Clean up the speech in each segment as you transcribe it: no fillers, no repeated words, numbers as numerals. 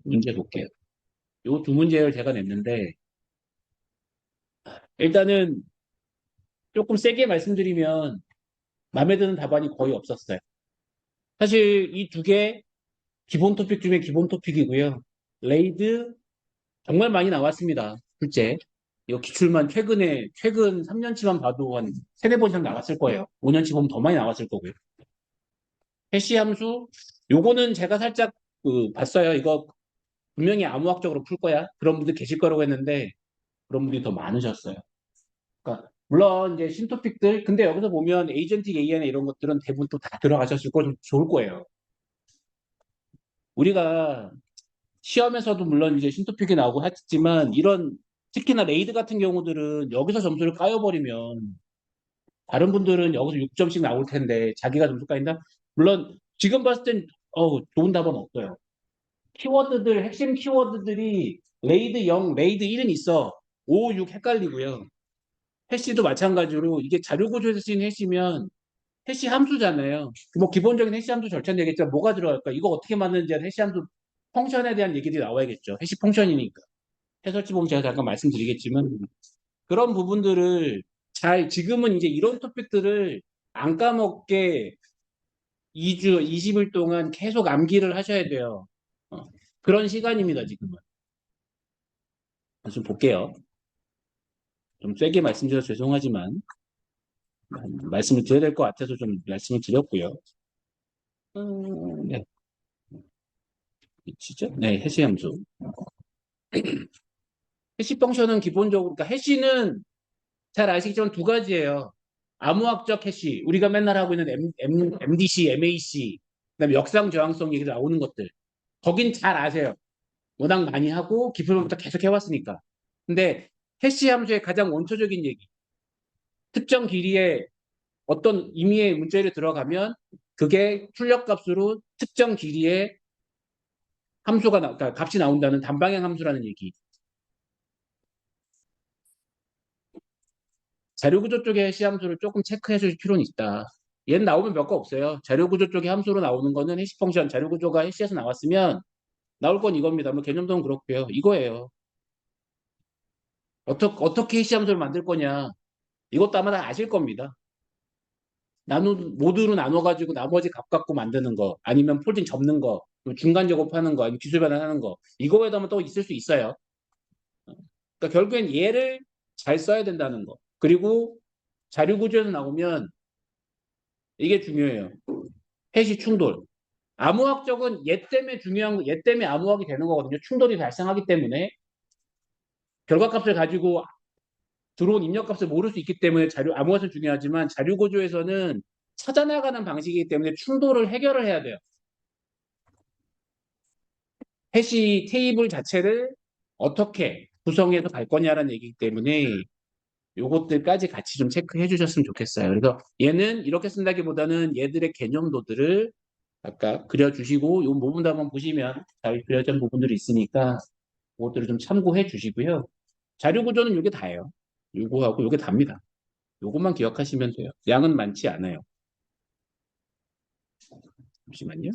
문제 볼게요. 요 두 문제를 제가 냈는데, 일단은 조금 세게 말씀드리면, 마음에 드는 답안이 거의 없었어요. 사실 이 두 개, 기본 토픽 중에 기본 토픽이고요. 레이드, 정말 많이 나왔습니다. 실제. 이거 기출만 최근 3년치만 봐도 한 세네 번 이상 나왔을 거예요. 5년치 보면 더 많이 나왔을 거고요. 해시 함수, 요거는 제가 살짝 봤어요. 이거 분명히 암호학적으로 풀 거야. 그런 분들 계실 거라고 했는데, 그런 분들이 더 많으셨어요. 그러니까 물론 이제 신토픽들, 근데 여기서 보면 에이전틱 AI나 이런 것들은 대부분 또 다 들어가셨을 거 좀 좋을 거예요. 우리가 시험에서도 물론 이제 신토픽이 나오고 했지만 이런 특히나 레이드 같은 경우들은 여기서 점수를 까여버리면 다른 분들은 여기서 6점씩 나올 텐데 자기가 점수 까인다? 물론 지금 봤을 땐 좋은 답은 없어요. 키워드들 핵심 키워드들이 레이드 0, 레이드 1은 있어. 5, 6 헷갈리고요. 해시도 마찬가지로 이게 자료 구조에서 쓰인 해시면 해시 함수잖아요. 뭐 기본적인 해시 함수 절차는 얘기했지만 뭐가 들어갈까? 이거 어떻게 만드는지 해시 함수 펑션에 대한 얘기들이 나와야겠죠. 해시 펑션이니까. 해설지 보면 제가 잠깐 말씀드리겠지만 그런 부분들을 지금은 이제 이런 토픽들을 안 까먹게 2주, 20일 동안 계속 암기를 하셔야 돼요. 어, 그런 시간입니다, 지금은. 좀 볼게요. 좀 세게 말씀드려서 죄송하지만 말씀을 드려야 될 것 같아서 좀 말씀을 드렸고요. 네, 위치죠? 네, 해시 함수. 해시 펑션은 기본적으로, 그러니까 해시는 잘 아시겠지만 두 가지예요. 암호학적 해시, 우리가 맨날 하고 있는 MDC, MAC, 그다음에 역상 저항성 얘기 나오는 것들. 거긴 잘 아세요. 워낙 많이 하고 기술부터 계속 해왔으니까. 근데 해시 함수의 가장 원초적인 얘기, 특정 길이의 어떤 임의의 문자를 들어가면 그게 출력값으로 특정 길이의 그러니까 값이 나온다는 단방향 함수라는 얘기. 자료구조 쪽의 해시 함수를 조금 체크해 줄 필요는 있다. 얘는 나오면 몇 거 없어요. 자료구조 쪽의 함수로 나오는 거는 해시 펑션, 자료구조가 해시에서 나왔으면 나올 건 이겁니다. 뭐 개념도는 그렇고요. 이거예요. 어떻게 해시 함수를 만들 거냐. 이것도 아마 다 아실 겁니다. 모두로 나눠가지고 나머지 값 갖고 만드는 거, 아니면 폴딩 접는 거, 중간 작업하는 거, 아니면 기술 변환하는 거. 이거에도 하면 또 있을 수 있어요. 그러니까 결국엔 얘를 잘 써야 된다는 거. 그리고 자료구조에서 나오면 이게 중요해요. 해시 충돌. 암호학적은 얘 때문에 중요한 거, 얘 때문에 암호학이 되는 거거든요. 충돌이 발생하기 때문에 결과값을 가지고 들어온 입력값을 모를 수 있기 때문에 암호학은 중요하지만 자료구조에서는 찾아나가는 방식이기 때문에 충돌을 해결을 해야 돼요. 해시 테이블 자체를 어떻게 구성해서 갈 거냐라는 얘기이기 때문에 요것들까지 같이 좀 체크해 주셨으면 좋겠어요. 그래서 얘는 이렇게 쓴다기보다는 얘들의 개념도들을 아까 그려주시고 요 부분도 한번 보시면 잘 그려진 부분들이 있으니까 그것들을 좀 참고해 주시고요. 자료 구조는 요게 다예요. 요거하고 요게 답니다. 요것만 기억하시면 돼요. 양은 많지 않아요. 잠시만요.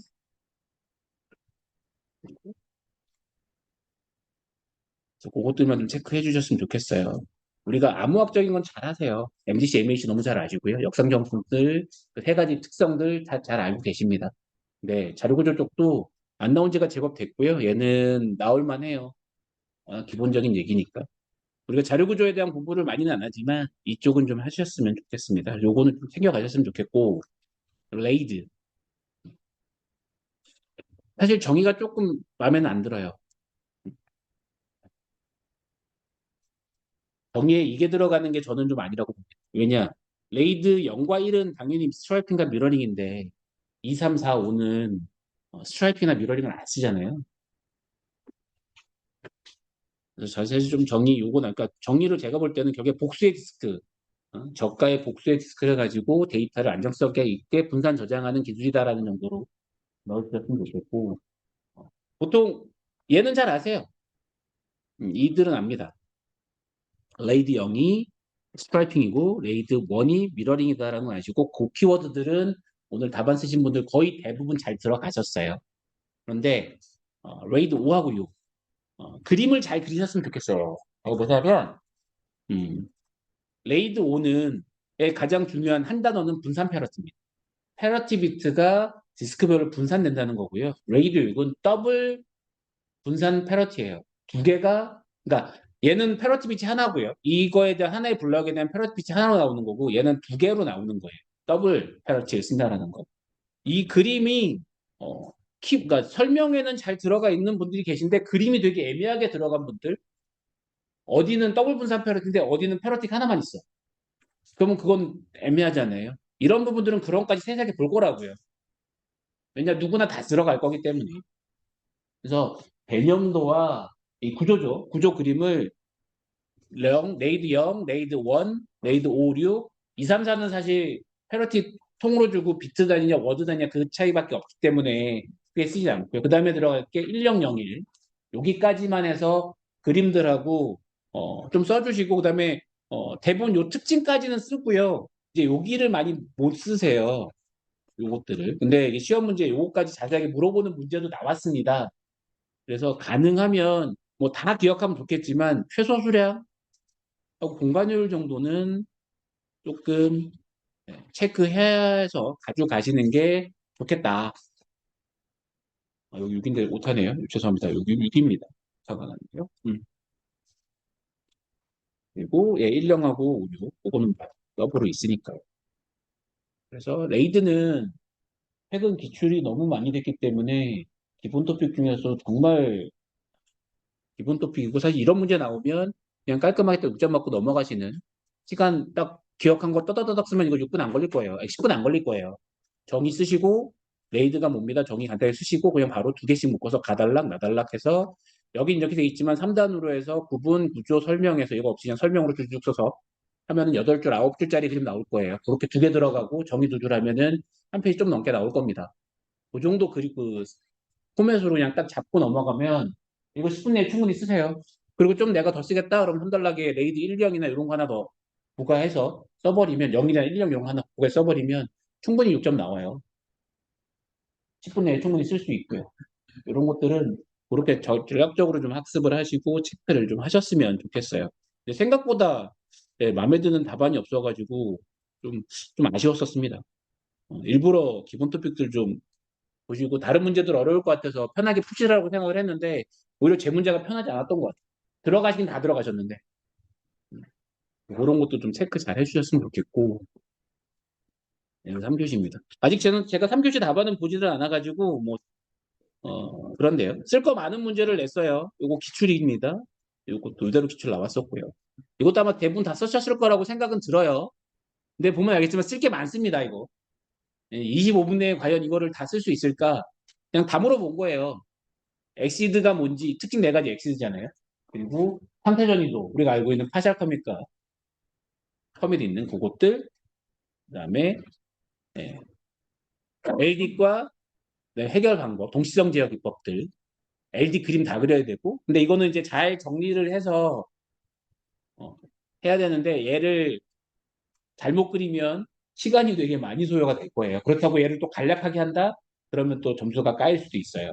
그래서 그것들만 좀 체크해 주셨으면 좋겠어요. 우리가 암호학적인 건 잘 하세요. MDC, MAC 너무 잘 아시고요. 역상정수들, 그 세 가지 특성들 다 잘 알고 계십니다. 네, 자료구조 쪽도 안 나온 지가 제법 됐고요. 얘는 나올 만해요. 기본적인 얘기니까. 우리가 자료구조에 대한 공부를 많이는 안 하지만 이쪽은 좀 하셨으면 좋겠습니다. 요거는 좀 챙겨가셨으면 좋겠고, 레이드. 사실 정의가 조금 마음에는 안 들어요. 정의에 이게 들어가는 게 저는 좀 아니라고 봅니다. 왜냐? 레이드 0과 1은 당연히 스트라이핑과 미러링인데 2, 3, 4, 5는 스트라이핑이나 미러링을 안 쓰잖아요. 그래서 사실 좀 요거는 그러니까 정의를 제가 볼 때는 결국에 복수의 디스크, 저가의 복수의 디스크를 가지고 데이터를 안정성 있게 분산 저장하는 기술이다라는 정도로 넣어주셨으면 좋겠고 보통 얘는 잘 아세요. 이들은 압니다. 레이드 0이 스트라이핑이고 레이드 1이 미러링이다라는 걸 아시고 그 키워드들은 오늘 답안 쓰신 분들 거의 대부분 잘 들어가셨어요. 그런데 레이드 5하고 6. 그림을 잘 그리셨으면 좋겠어요. 뭐냐면, 음, 레이드 5는 가장 중요한 한 단어는 분산 패러티입니다. 패러티 비트가 디스크별로 분산된다는 거고요. 레이드 6은 더블 분산 패러티예요. 두 개가, 그러니까 얘는 패러티 비트 하나고요. 이거에 대한 하나의 블럭에 대한 패러티 비트 하나로 나오는 거고, 얘는 두 개로 나오는 거예요. 더블 패러티를 쓴다라는 거. 이 그림이 어, 그러니까 설명에는 잘 들어가 있는 분들이 계신데 그림이 되게 애매하게 들어간 분들, 어디는 더블 분산 패러티인데 어디는 패러티가 하나만 있어. 그러면 그건 애매하잖아요. 이런 부분들은 그런까지 세세하게 볼 거라고요. 왜냐 누구나 다 들어갈 거기 때문에. 그래서 개념도와 이 구조죠. 구조 그림을 0, 레이드 0, 레이드 1, 레이드 5, 6, 2, 3, 4는 사실 패러티 통으로 주고 비트 단위냐 워드 단위냐 그 차이밖에 없기 때문에 크게 쓰지 않고요. 그 다음에 들어갈 게 1001. 여기까지만 해서 그림들하고 좀 써주시고 그 다음에 대본 요 특징까지는 쓰고요. 이제 여기를 많이 못 쓰세요. 요것들을. 근데 이게 시험 문제 요거까지 자세하게 물어보는 문제도 나왔습니다. 그래서 가능하면 뭐 다 기억하면 좋겠지만 최소 수량 공간율 정도는 조금 체크해서 가져가시는 게 좋겠다. 여기 6인데 못하네요. 죄송합니다. 여기 6입니다. 잠깐만요. 그리고 예, 1령하고 56, 그거는 옆으로 있으니까요. 그래서 레이드는 최근 기출이 너무 많이 됐기 때문에 기본 토픽 중에서 정말 기본 토픽이고 사실 이런 문제 나오면 그냥 깔끔하게 딱 6점 맞고 넘어가시는 시간 딱 기억한 거 떠다다닥 쓰면 이거 6분 안 걸릴 거예요. 아니, 10분 안 걸릴 거예요. 정의 쓰시고 레이드가 뭡니다. 정의 간단히 쓰시고 그냥 바로 두 개씩 묶어서 가달락 나달락 해서 여기 이렇게 돼 있지만 3단으로 해서 구분 구조 설명해서 이거 없이 그냥 설명으로 쭉쭉 써서 하면은 8줄 9줄짜리 그림 나올 거예요. 그렇게 두 개 들어가고 정의 두 줄 하면은 한 페이지 좀 넘게 나올 겁니다. 그 정도 그 포맷으로 그냥 딱 잡고 넘어가면 이거 10분 내에 충분히 쓰세요. 그리고 좀 내가 더 쓰겠다 그러면 한달락에 레이드 1령이나 이런 거 하나 더 부과해서 써버리면 0이나 1령 0 하나 부과해 써버리면 충분히 6점 나와요. 10분 내에 충분히 쓸 수 있고요. 이런 것들은 그렇게 전략적으로 좀 학습을 하시고 체크를 좀 하셨으면 좋겠어요. 근데 생각보다 마음에 드는 답안이 없어가지고 좀, 좀 아쉬웠었습니다. 일부러 기본 토픽들 좀 보시고 다른 문제들 어려울 것 같아서 편하게 푸시라고 생각을 했는데 오히려 제 문제가 편하지 않았던 것 같아요. 들어가시긴 다 들어가셨는데 그런 것도 좀 체크 잘 해주셨으면 좋겠고 3교시입니다. 아직 제가 3교시 답안은 보지를 않아가지고 뭐 그런데요. 쓸 거 많은 문제를 냈어요. 이거 기출입니다. 이것도 이대로 기출 나왔었고요. 이것도 아마 대부분 다 쓰셨을 거라고 생각은 들어요. 근데 보면 알겠지만 쓸 게 많습니다, 이거. 25분 내에 과연 이거를 다 쓸 수 있을까? 그냥 다 물어본 거예요. 엑시드가 뭔지, 특징 네 가지 엑시드잖아요. 그리고 상태전이도 우리가 알고 있는 파샬 커밋과 커밋이 있는 그것들, 그 다음에 LD과 해결 방법, 동시성 제어 기법들, LD 그림 다 그려야 되고, 근데 이거는 이제 잘 정리를 해서 어, 해야 되는데 얘를 잘못 그리면 시간이 되게 많이 소요가 될 거예요. 그렇다고 얘를 또 간략하게 한다? 그러면 또 점수가 까일 수도 있어요.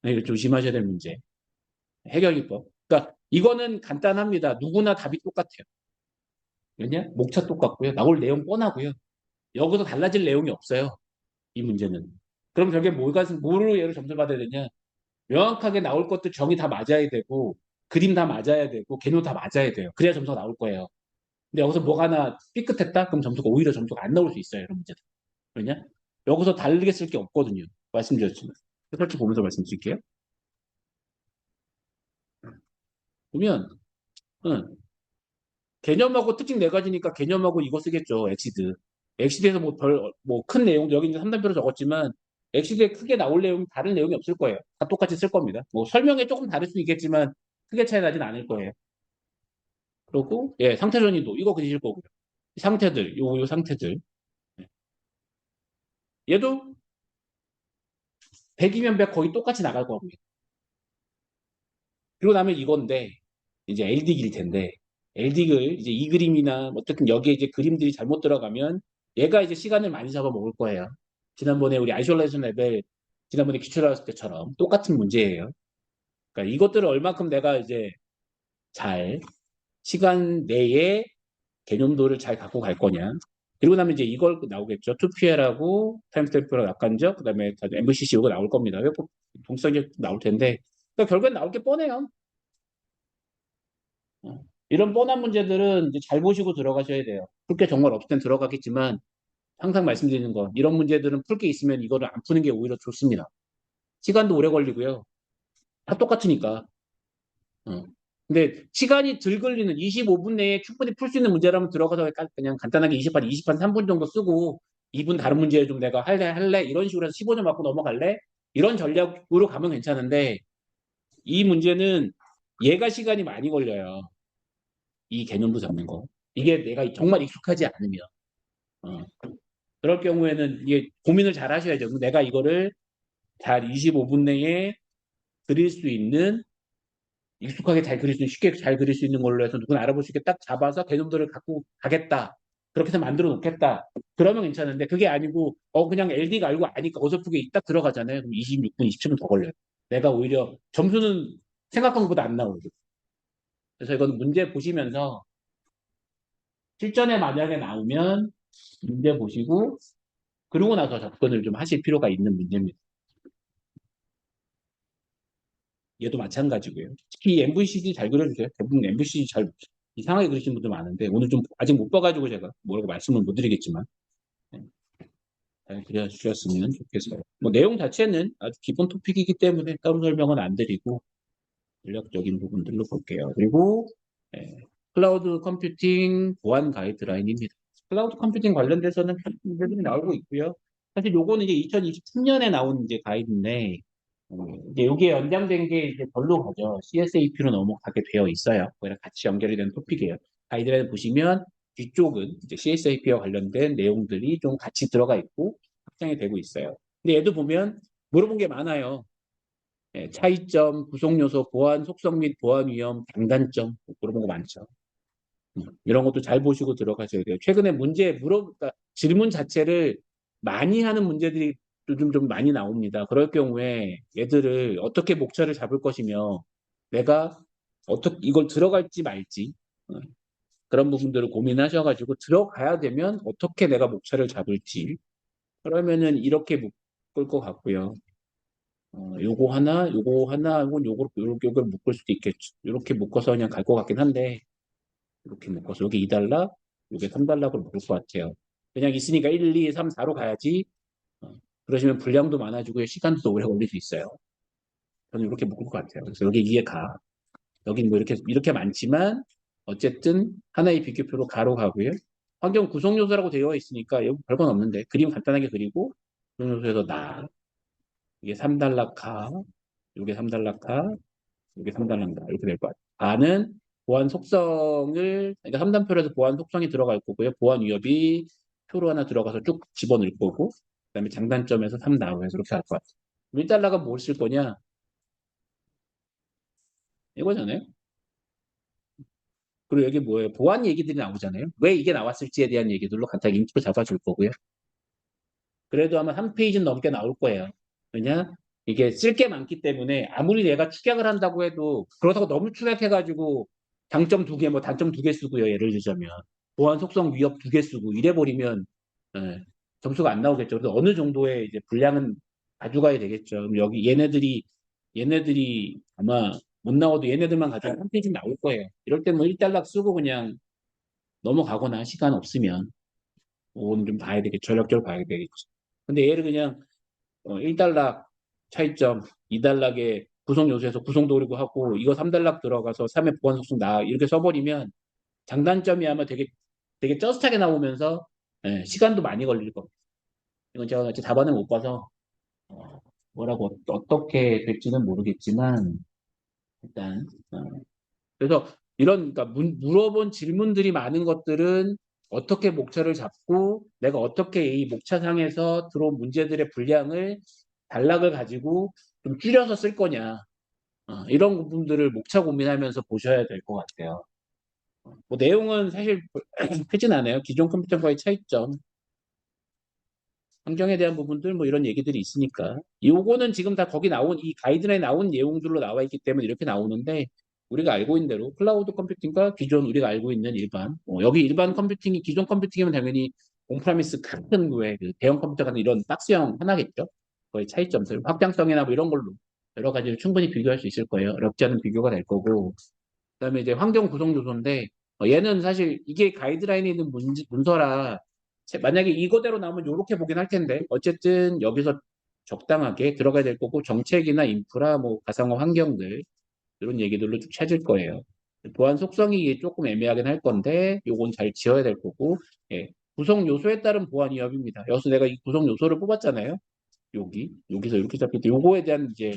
이거 조심하셔야 될 문제. 해결 기법. 그러니까 이거는 간단합니다. 누구나 답이 똑같아요. 왜냐? 목차 똑같고요. 나올 내용 뻔하고요. 여기서 달라질 내용이 없어요. 이 문제는. 그럼 저게 뭐로 얘를 점수를 받아야 되냐? 명확하게 나올 것도 정의 다 맞아야 되고, 그림 다 맞아야 되고, 개념 다 맞아야 돼요. 그래야 점수가 나올 거예요. 근데 여기서 뭐가 하나 삐끗했다? 그럼 점수가 오히려 점수가 안 나올 수 있어요. 이런 문제들. 왜냐? 여기서 다르게 쓸 게 없거든요. 말씀드렸지만. 설치 보면서 말씀드릴게요. 보면, 응, 개념하고 특징 네 가지니까 개념하고 이거 쓰겠죠. 엑시드. 엑시드에서 뭐 큰 내용도 여기 이제 3단표로 적었지만 엑시드에 크게 나올 내용 다른 내용이 없을 거예요. 다 똑같이 쓸 겁니다. 뭐 설명에 조금 다를 수 있겠지만 크게 차이 나진 않을 거예요. 그리고 예, 상태 전이도 이거 그리실 거고요. 상태들, 요 상태들. 얘도 100이면 100 거의 똑같이 나갈 거고요. 그리고 나면 이건데 이제 LD기일 텐데 LD를 이제 이 그림이나 어쨌든 여기에 이제 그림들이 잘못 들어가면 얘가 이제 시간을 많이 잡아먹을 거예요. 지난번에 우리 아이솔레이션 레벨 지난번에 기출 나왔을 때처럼 똑같은 문제예요. 그러니까 이것들을 얼마큼 내가 이제 잘 시간 내에 개념도를 잘 갖고 갈 거냐. 그리고 나면 이제 이걸 나오겠죠. 2PL하고 타임스탬프랑 약간적, 그다음에 MVCC 이거 나올 겁니다. 동성이 나올 텐데. 그러니까 결국엔 나올 게 뻔해요. 이런 뻔한 문제들은 이제 잘 보시고 들어가셔야 돼요. 풀 게 정말 없을 땐 들어가겠지만 항상 말씀드리는 건 이런 문제들은 풀 게 있으면 이거를 안 푸는 게 오히려 좋습니다. 시간도 오래 걸리고요. 다 똑같으니까. 어. 근데 시간이 덜 걸리는 25분 내에 충분히 풀 수 있는 문제라면 들어가서 그냥 간단하게 20판 3분 정도 쓰고 2분 다른 문제 좀 내가 할래 이런 식으로 해서 15점 맞고 넘어갈래 이런 전략으로 가면 괜찮은데 이 문제는 얘가 시간이 많이 걸려요. 이 개념도 잡는 거. 이게 내가 정말 익숙하지 않으면. 어. 그럴 경우에는 이게 고민을 잘 하셔야죠. 내가 이거를 잘 25분 내에 그릴 수 있는 익숙하게 잘 그릴 수 있는 쉽게 잘 그릴 수 있는 걸로 해서 누구나 알아볼 수 있게 딱 잡아서 개념들을 갖고 가겠다. 그렇게 해서 만들어 놓겠다. 그러면 괜찮은데 그게 아니고 그냥 LD가 알고 아니까 어설프게 딱 들어가잖아요. 그럼 26분, 27분 더 걸려요. 내가 오히려 점수는 생각한 것보다 안 나오고. 그래서 이건 문제 보시면서 실전에 만약에 나오면 문제 보시고 그러고 나서 접근을 좀 하실 필요가 있는 문제입니다. 얘도 마찬가지고요. 특히 MVCD 잘 그려주세요. 대부분 MVCD 잘 이상하게 그리시는 분들 많은데 오늘 좀 아직 못 봐가지고 제가 뭐라고 말씀을 못 드리겠지만 네, 잘 그려주셨으면 좋겠어요. 뭐 내용 자체는 아주 기본 토픽이기 때문에 따로 설명은 안 드리고 전략적인 부분들로 볼게요. 그리고 클라우드 컴퓨팅 보안 가이드라인입니다. 클라우드 컴퓨팅 관련돼서는 문제들이 나오고 있고요. 사실 요거는 이제 2023년에 나온 이제 가이드인데 이제 여기에 연장된 게 이제 별로 가죠. CSAP로 넘어가게 되어 있어요. 그거랑 같이 연결이 된 토픽이에요. 가이드라인 보시면 뒤쪽은 이제 CSAP와 관련된 내용들이 좀 같이 들어가 있고 확장이 되고 있어요. 근데 얘도 보면 물어본 게 많아요. 차이점, 구성 요소, 보안 속성 및 보안 위험, 장단점 물어본 거 많죠. 이런 것도 잘 보시고 들어가셔야 돼요. 최근에 그러니까 질문 자체를 많이 하는 문제들이 요즘 좀 많이 나옵니다. 그럴 경우에 얘들을 어떻게 목차를 잡을 것이며 내가 어떻게 이걸 들어갈지 말지 그런 부분들을 고민하셔가지고 들어가야 되면 어떻게 내가 목차를 잡을지 그러면은 이렇게 묶을 것 같고요. 요거 하나, 혹은 요걸 묶을 수도 있겠죠. 이렇게 묶어서 그냥 갈 것 같긴 한데 이렇게 묶어서 여기 2달러, 여기 3달러로 묶을 것 같아요. 그냥 있으니까 1, 2, 3, 4로 가야지. 어, 그러시면 분량도 많아지고 시간도 더 오래 걸릴 수 있어요. 저는 이렇게 묶을 것 같아요. 그래서 여기 이해 가. 여긴 뭐 이렇게 많지만 어쨌든 하나의 비교표로 가로 가고요. 환경 구성 요소라고 되어 있으니까 여기 별건 없는데 그림 간단하게 그리고 구성 요소에서 이게 3달러 카, 이게 3달러 카, 이게 3단계입니다. 이렇게 될 것 같아요. R은 보안 속성을, 그러니까 3단표에서 보안 속성이 들어갈 거고요. 보안 위협이 표로 하나 들어가서 쭉 집어넣을 거고, 그 다음에 장단점에서 3 나오면서 이렇게 할 것 같아요. 1달러가 뭘 쓸 거냐? 이거잖아요. 그리고 여기 뭐예요? 보안 얘기들이 나오잖아요. 왜 이게 나왔을지에 대한 얘기들로 간단히 인프를 잡아줄 거고요. 그래도 아마 한 페이지는 넘게 나올 거예요. 왜냐? 이게 쓸 게 많기 때문에 아무리 내가 축약을 한다고 해도 그렇다고 너무 축약해가지고 장점 2개, 뭐 단점 2개 쓰고요. 예를 들자면 보안 속성 위협 2개 쓰고 이래 버리면 점수가 안 나오겠죠. 그래서 어느 정도의 이제 분량은 가져가야 되겠죠. 그럼 여기 얘네들이 아마 못 나와도 얘네들만 가져가 한 페이지 나올 거예요. 이럴 때 뭐 1달러 쓰고 그냥 넘어가거나 시간 없으면 그거는 좀 봐야 되겠죠. 전략적으로 봐야 되겠죠. 근데 얘를 그냥 1달러 차이점, 2달러의 구성 요소에서 구성도 그리고 하고 이거 3달러 들어가서 3의 보안 속성 나 이렇게 써버리면 장단점이 아마 되게 쩌슷하게 나오면서 시간도 많이 걸릴 겁니다. 이건 제가 아직 답안을 못 봐서 뭐라고 어떻게 될지는 모르겠지만 일단 그래서 이런 그러니까 물어본 질문들이 많은 것들은 어떻게 목차를 잡고 내가 어떻게 이 목차상에서 들어온 문제들의 분량을 단락을 가지고 좀 줄여서 쓸 거냐 이런 부분들을 목차 고민하면서 보셔야 될 것 같아요. 뭐 내용은 사실 크진 않아요. 기존 컴퓨터과의 차이점 환경에 대한 부분들 뭐 이런 얘기들이 있으니까 요거는 지금 다 거기 나온 이 가이드라인 나온 내용들로 나와 있기 때문에 이렇게 나오는데 우리가 알고 있는 대로 클라우드 컴퓨팅과 기존 우리가 알고 있는 일반 여기 일반 컴퓨팅이 기존 컴퓨팅이면 당연히 온프라미스 같은 그 대형 컴퓨터 같은 이런 박스형 하나겠죠. 거의 차이점들 확장성이나 뭐 이런 걸로 여러 가지를 충분히 비교할 수 있을 거예요. 어렵지 않은 비교가 될 거고 그다음에 이제 환경 구성 요소인데 얘는 사실 이게 가이드라인에 있는 문서라 만약에 이거대로 나오면 이렇게 보긴 할 텐데 어쨌든 여기서 적당하게 들어가야 될 거고 정책이나 인프라 뭐 가상화 환경들 이런 얘기들로 쭉 찾을 거예요. 보안 속성이 조금 애매하긴 할 건데 요건 잘 지어야 될 거고 예. 구성 요소에 따른 보안 위협입니다. 여기서 내가 이 구성 요소를 뽑았잖아요. 여기서 이렇게 잡힐 때 요거에 대한 이제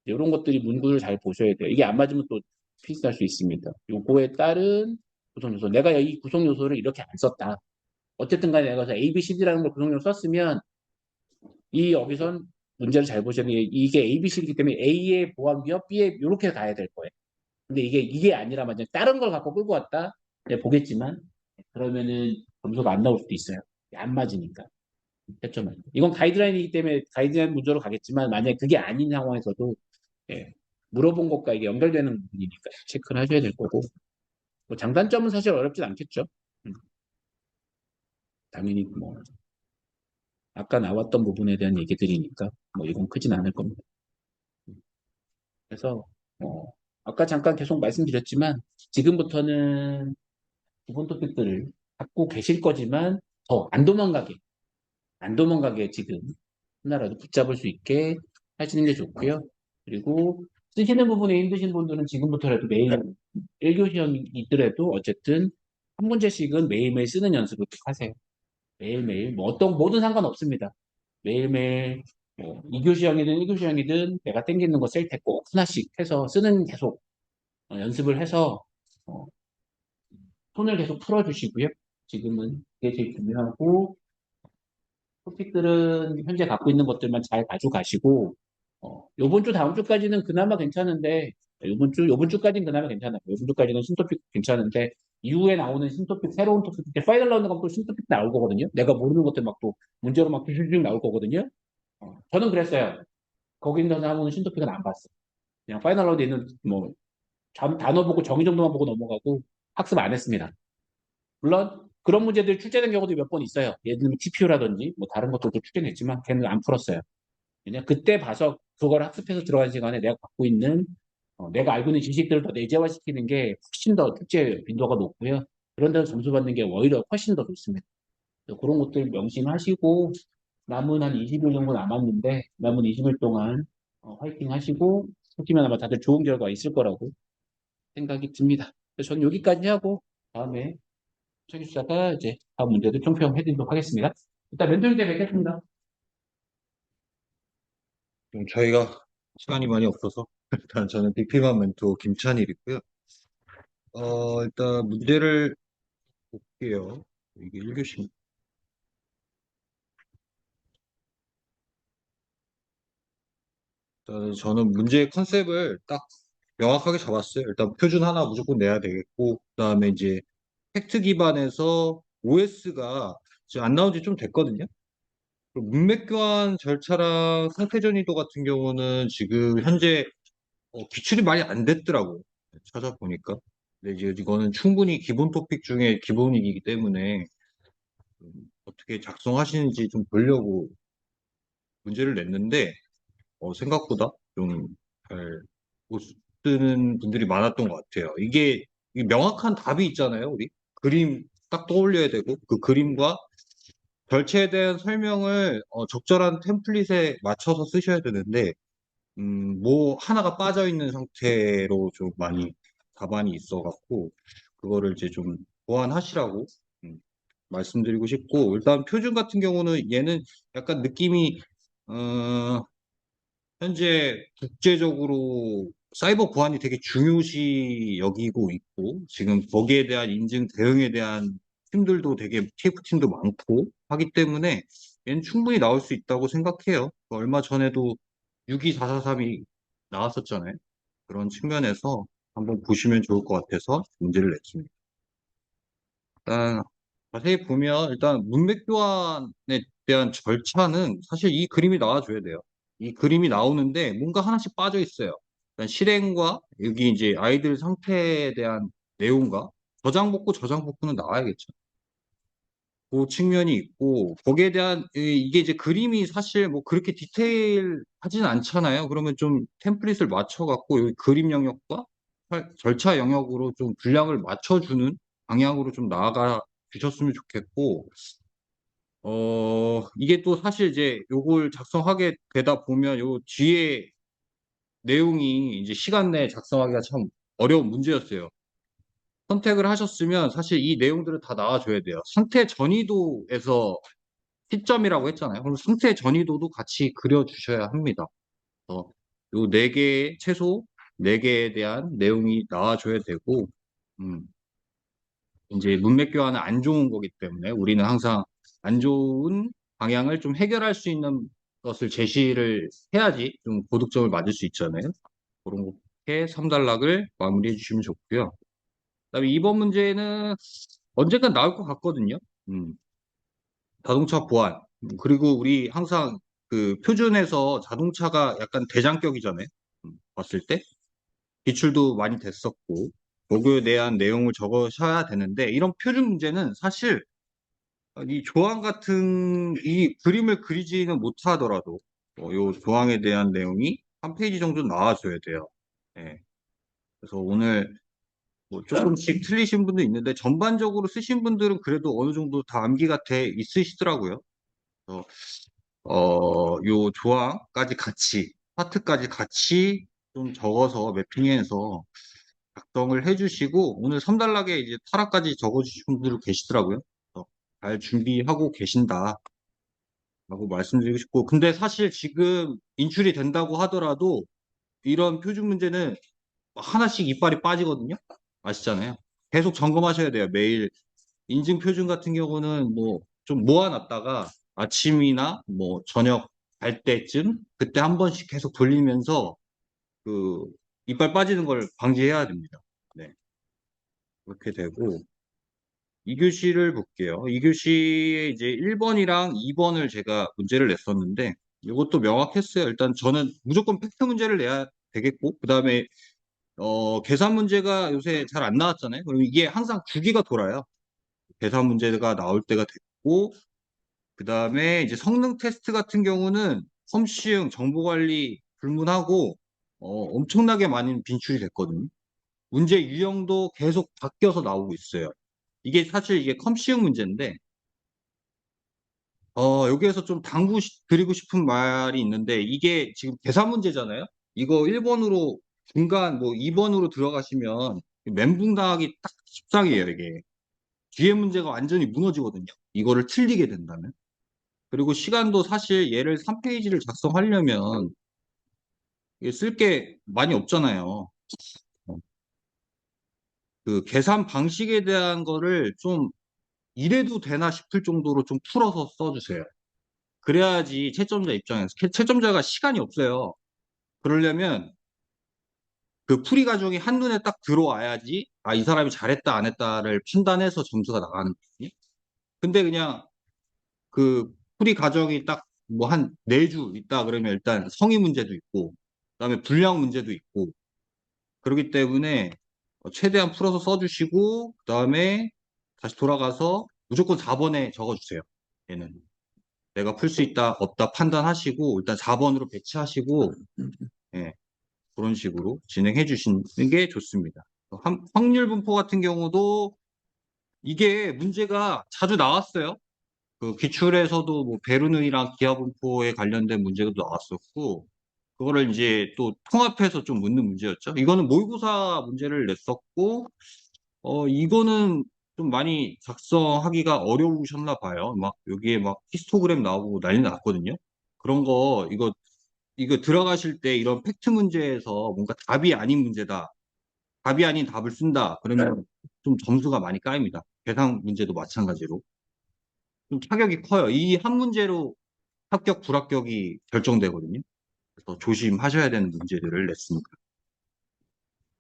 이런 것들이 문구를 잘 보셔야 돼요. 이게 안 맞으면 또 피스할 수 있습니다. 요거에 따른 구성 요소. 내가 이 구성 요소를 이렇게 안 썼다. 어쨌든 간에 내가 A, B, C, D라는 걸 구성 요소 썼으면 이 여기선 문제를 잘 보셔야 돼요. 이게 A, B, C이기 때문에 A의 보안 위협, B에 이렇게 가야 될 거예요. 근데 이게 아니라 만약 다른 걸 갖고 끌고 왔다. 네, 보겠지만 그러면은 점수가 안 나올 수도 있어요. 안 맞으니까. 채점은. 이건 가이드라인이기 때문에 가이드라인 문제로 가겠지만 만약 그게 아닌 상황에서도 예, 물어본 것과 이게 연결되는 부분이니까 체크를 하셔야 될 거고 뭐 장단점은 사실 어렵진 않겠죠. 음, 당연히 뭐 아까 나왔던 부분에 대한 얘기들이니까 뭐 이건 크진 않을 겁니다. 그래서 아까 잠깐 계속 말씀드렸지만 지금부터는 기본 토픽들을 갖고 계실 거지만 더 안 도망가게 지금 하나라도 붙잡을 수 있게 하시는 게 좋고요. 그리고 쓰시는 부분에 힘드신 분들은 지금부터라도 매일 1교시험이 있더라도 어쨌든 한 문제씩은 매일매일 쓰는 연습을 꼭 하세요. 매일매일 뭐 어떤 뭐든 상관없습니다. 매일매일 뭐 2교시형이든 1교시형이든 내가 땡기는 거 셀 때 꼭 하나씩 해서 쓰는 계속 연습을 해서 어, 손을 계속 풀어주시고요. 지금은 그게 제일 중요하고 토픽들은 현재 갖고 있는 것들만 잘 가져가시고 요번 주 다음 주까지는 그나마 괜찮은데 요번 주까지는 그나마 괜찮아요. 요번 주까지는 신토픽 괜찮은데 이후에 나오는 신토픽 새로운 토픽 이제 파이널 라운드 가면 또 신토픽 나올 거거든요. 내가 모르는 것들 막 또 문제로 막 쭉 나올 거거든요. 저는 그랬어요. 거기서 나오는 신토픽은 안 봤어요. 그냥 파이널 라운드 있는 뭐 단어 보고 정의 정도만 보고 넘어가고 학습 안 했습니다. 물론 그런 문제들이 출제된 경우도 몇 번 있어요. 예를 들면 TPU라든지 뭐 다른 것들도 출제됐지만 걔는 안 풀었어요. 그냥 그때 봐서 그걸 학습해서 들어간 시간에 내가 갖고 있는 내가 알고 있는 지식들을 더 내재화시키는 게 훨씬 더 출제 빈도가 높고요. 그런 데서 점수 받는 게 오히려 훨씬 더 좋습니다. 그래서 그런 것들 명심하시고 남은 한 20일 정도 남았는데 남은 20일 동안 화이팅 하시고 하시면 아마 다들 좋은 결과 있을 거라고 생각이 듭니다. 그래서 저는 여기까지 하고 다음에 최기 수사가 이제 다음 문제도 총평해드리도록 하겠습니다. 일단 멘토링 때 뵙겠습니다. 좀 저희가 시간이 많이 없어서 일단 저는 BP만 멘토 김찬일이고요. 일단 문제를 볼게요. 이게 1교시. 일단 저는 문제의 컨셉을 딱 명확하게 잡았어요. 일단 표준 하나 무조건 내야 되겠고, 그다음에 이제 팩트 기반에서 OS가 지금 안 나온 지 좀 됐거든요. 그리고 문맥 교환 절차랑 상태 전이도 같은 경우는 지금 현재 기출이 많이 안 됐더라고요. 찾아보니까. 근데 이제 이거는 충분히 기본 토픽 중에 기본이기 때문에 어떻게 작성하시는지 좀 보려고 문제를 냈는데 생각보다 좀 잘 못 쓰는 분들이 많았던 것 같아요. 이게 명확한 답이 있잖아요, 우리. 그림 딱 떠올려야 되고 그 그림과 절차에 대한 설명을 적절한 템플릿에 맞춰서 쓰셔야 되는데 뭐 하나가 빠져 있는 상태로 좀 많이 답안이 있어갖고 그거를 이제 좀 보완하시라고 음, 말씀드리고 싶고 일단 표준 같은 경우는 얘는 약간 느낌이 어, 현재 국제적으로 사이버 보안이 되게 중요시 여기고 있고 지금 거기에 대한 인증 대응에 대한 팀들도 되게 TF 팀도 많고 하기 때문에 얘는 충분히 나올 수 있다고 생각해요. 얼마 전에도 62443이 나왔었잖아요. 그런 측면에서 한번 보시면 좋을 것 같아서 문제를 냈습니다. 일단 자세히 보면 일단 문맥 교환에 대한 절차는 사실 이 그림이 나와줘야 돼요. 이 그림이 나오는데 뭔가 하나씩 빠져 있어요. 일단 실행과 여기 이제 아이들 상태에 대한 내용과 저장 복구, 저장 복구는 나와야겠죠. 그 측면이 있고 거기에 대한 이게 이제 그림이 사실 뭐 그렇게 디테일하진 않잖아요. 그러면 좀 템플릿을 맞춰갖고 여기 그림 영역과 절차 영역으로 좀 분량을 맞춰주는 방향으로 좀 나아가 주셨으면 좋겠고 이게 또 사실 이제 요걸 작성하게 되다 보면 요 뒤에 내용이 이제 시간 내에 작성하기가 참 어려운 문제였어요. 선택을 하셨으면 사실 이 내용들을 다 나와줘야 돼요. 상태 전이도에서 시점이라고 했잖아요. 그럼 상태 전이도도 같이 그려주셔야 합니다. 요 네 개, 최소 네 개에 대한 내용이 나와줘야 되고, 음, 이제 문맥 교환은 안 좋은 거기 때문에 우리는 항상 안 좋은 방향을 좀 해결할 수 있는 것을 제시를 해야지 좀 고득점을 맞을 수 있잖아요. 그런 거에 3단락을 마무리해 주시면 좋고요. 그다음에 2번 문제는 언젠간 나올 것 같거든요. 음, 자동차 보안. 그리고 우리 항상 그 표준에서 자동차가 약간 대장격이잖아요. 봤을 때. 기출도 많이 됐었고, 보고에 대한 내용을 적으셔야 되는데, 이런 표준 문제는 사실 이 조항 같은 이 그림을 그리지는 못하더라도, 요 조항에 대한 내용이 한 페이지 정도 나와줘야 돼요. 예. 그래서 오늘 뭐 조금씩 틀리신 분도 있는데, 전반적으로 쓰신 분들은 그래도 어느 정도 다 암기가 돼 있으시더라고요. 그래서 요 조항까지 같이, 파트까지 같이 좀 적어서 매핑해서 작성을 해주시고, 오늘 3단락에 이제 타락까지 적어주신 분들 계시더라고요. 그래서 잘 준비하고 계신다라고 말씀드리고 싶고, 근데 사실 지금 인출이 된다고 하더라도 이런 표준 문제는 하나씩 이빨이 빠지거든요. 아시잖아요. 계속 점검하셔야 돼요. 매일 인증 표준 같은 경우는 뭐 좀 모아놨다가 아침이나 뭐 저녁 갈 때쯤 그때 한 번씩 계속 돌리면서 그 이빨 빠지는 걸 방지해야 됩니다. 네. 그렇게 되고 2교시를 볼게요. 2교시에 이제 1번이랑 2번을 제가 문제를 냈었는데 이것도 명확했어요. 일단 저는 무조건 팩트 문제를 내야 되겠고 그다음에 계산 문제가 요새 잘 안 나왔잖아요. 그럼 이게 항상 주기가 돌아요. 계산 문제가 나올 때가 됐고 그 다음에 이제 성능 테스트 같은 경우는 컴시응, 정보관리 불문하고 엄청나게 많이 빈출이 됐거든요. 문제 유형도 계속 바뀌어서 나오고 있어요. 이게 사실 이게 컴시응 문제인데 여기에서 좀 드리고 싶은 말이 있는데 이게 지금 계산 문제잖아요. 이거 1번으로 중간 뭐 2번으로 들어가시면 멘붕 당하기 딱 십상이에요, 이게. 뒤에 문제가 완전히 무너지거든요. 이거를 틀리게 된다면. 그리고 시간도 사실 얘를 3페이지를 작성하려면 쓸 게 많이 없잖아요. 그 계산 방식에 대한 거를 좀 이래도 되나 싶을 정도로 좀 풀어서 써주세요. 그래야지 채점자 입장에서 채점자가 시간이 없어요. 그러려면 그 풀이 과정이 한눈에 딱 들어와야지 아, 이 사람이 잘했다 안 했다를 판단해서 점수가 나가는 거거든요. 근데 그냥 그 풀이 과정이 딱 뭐 한 네 줄 있다 그러면 일단 성의 문제도 있고 그다음에 분량 문제도 있고 그렇기 때문에 최대한 풀어서 써주시고 그다음에 다시 돌아가서 무조건 4번에 적어주세요. 얘는 내가 풀 수 있다 없다 판단하시고 일단 4번으로 배치하시고 예, 그런 식으로 진행해 주시는 게 좋습니다. 확률 분포 같은 경우도 이게 문제가 자주 나왔어요. 그 기출에서도 뭐 베르능이랑 기하 분포에 관련된 문제도 나왔었고 그거를 이제 또 통합해서 좀 묻는 문제였죠. 이거는 모의고사 문제를 냈었고 이거는 좀 많이 작성하기가 어려우셨나 봐요. 막 여기에 막 히스토그램 나오고 난리 났거든요. 그런 거 이거 들어가실 때 이런 팩트 문제에서 뭔가 답이 아닌 문제다. 답이 아닌 답을 쓴다. 그러면 좀 점수가 많이 까입니다. 계산 문제도 마찬가지로. 좀 타격이 커요. 이 한 문제로 합격, 불합격이 결정되거든요. 그래서 조심하셔야 되는 문제들을 냈습니다.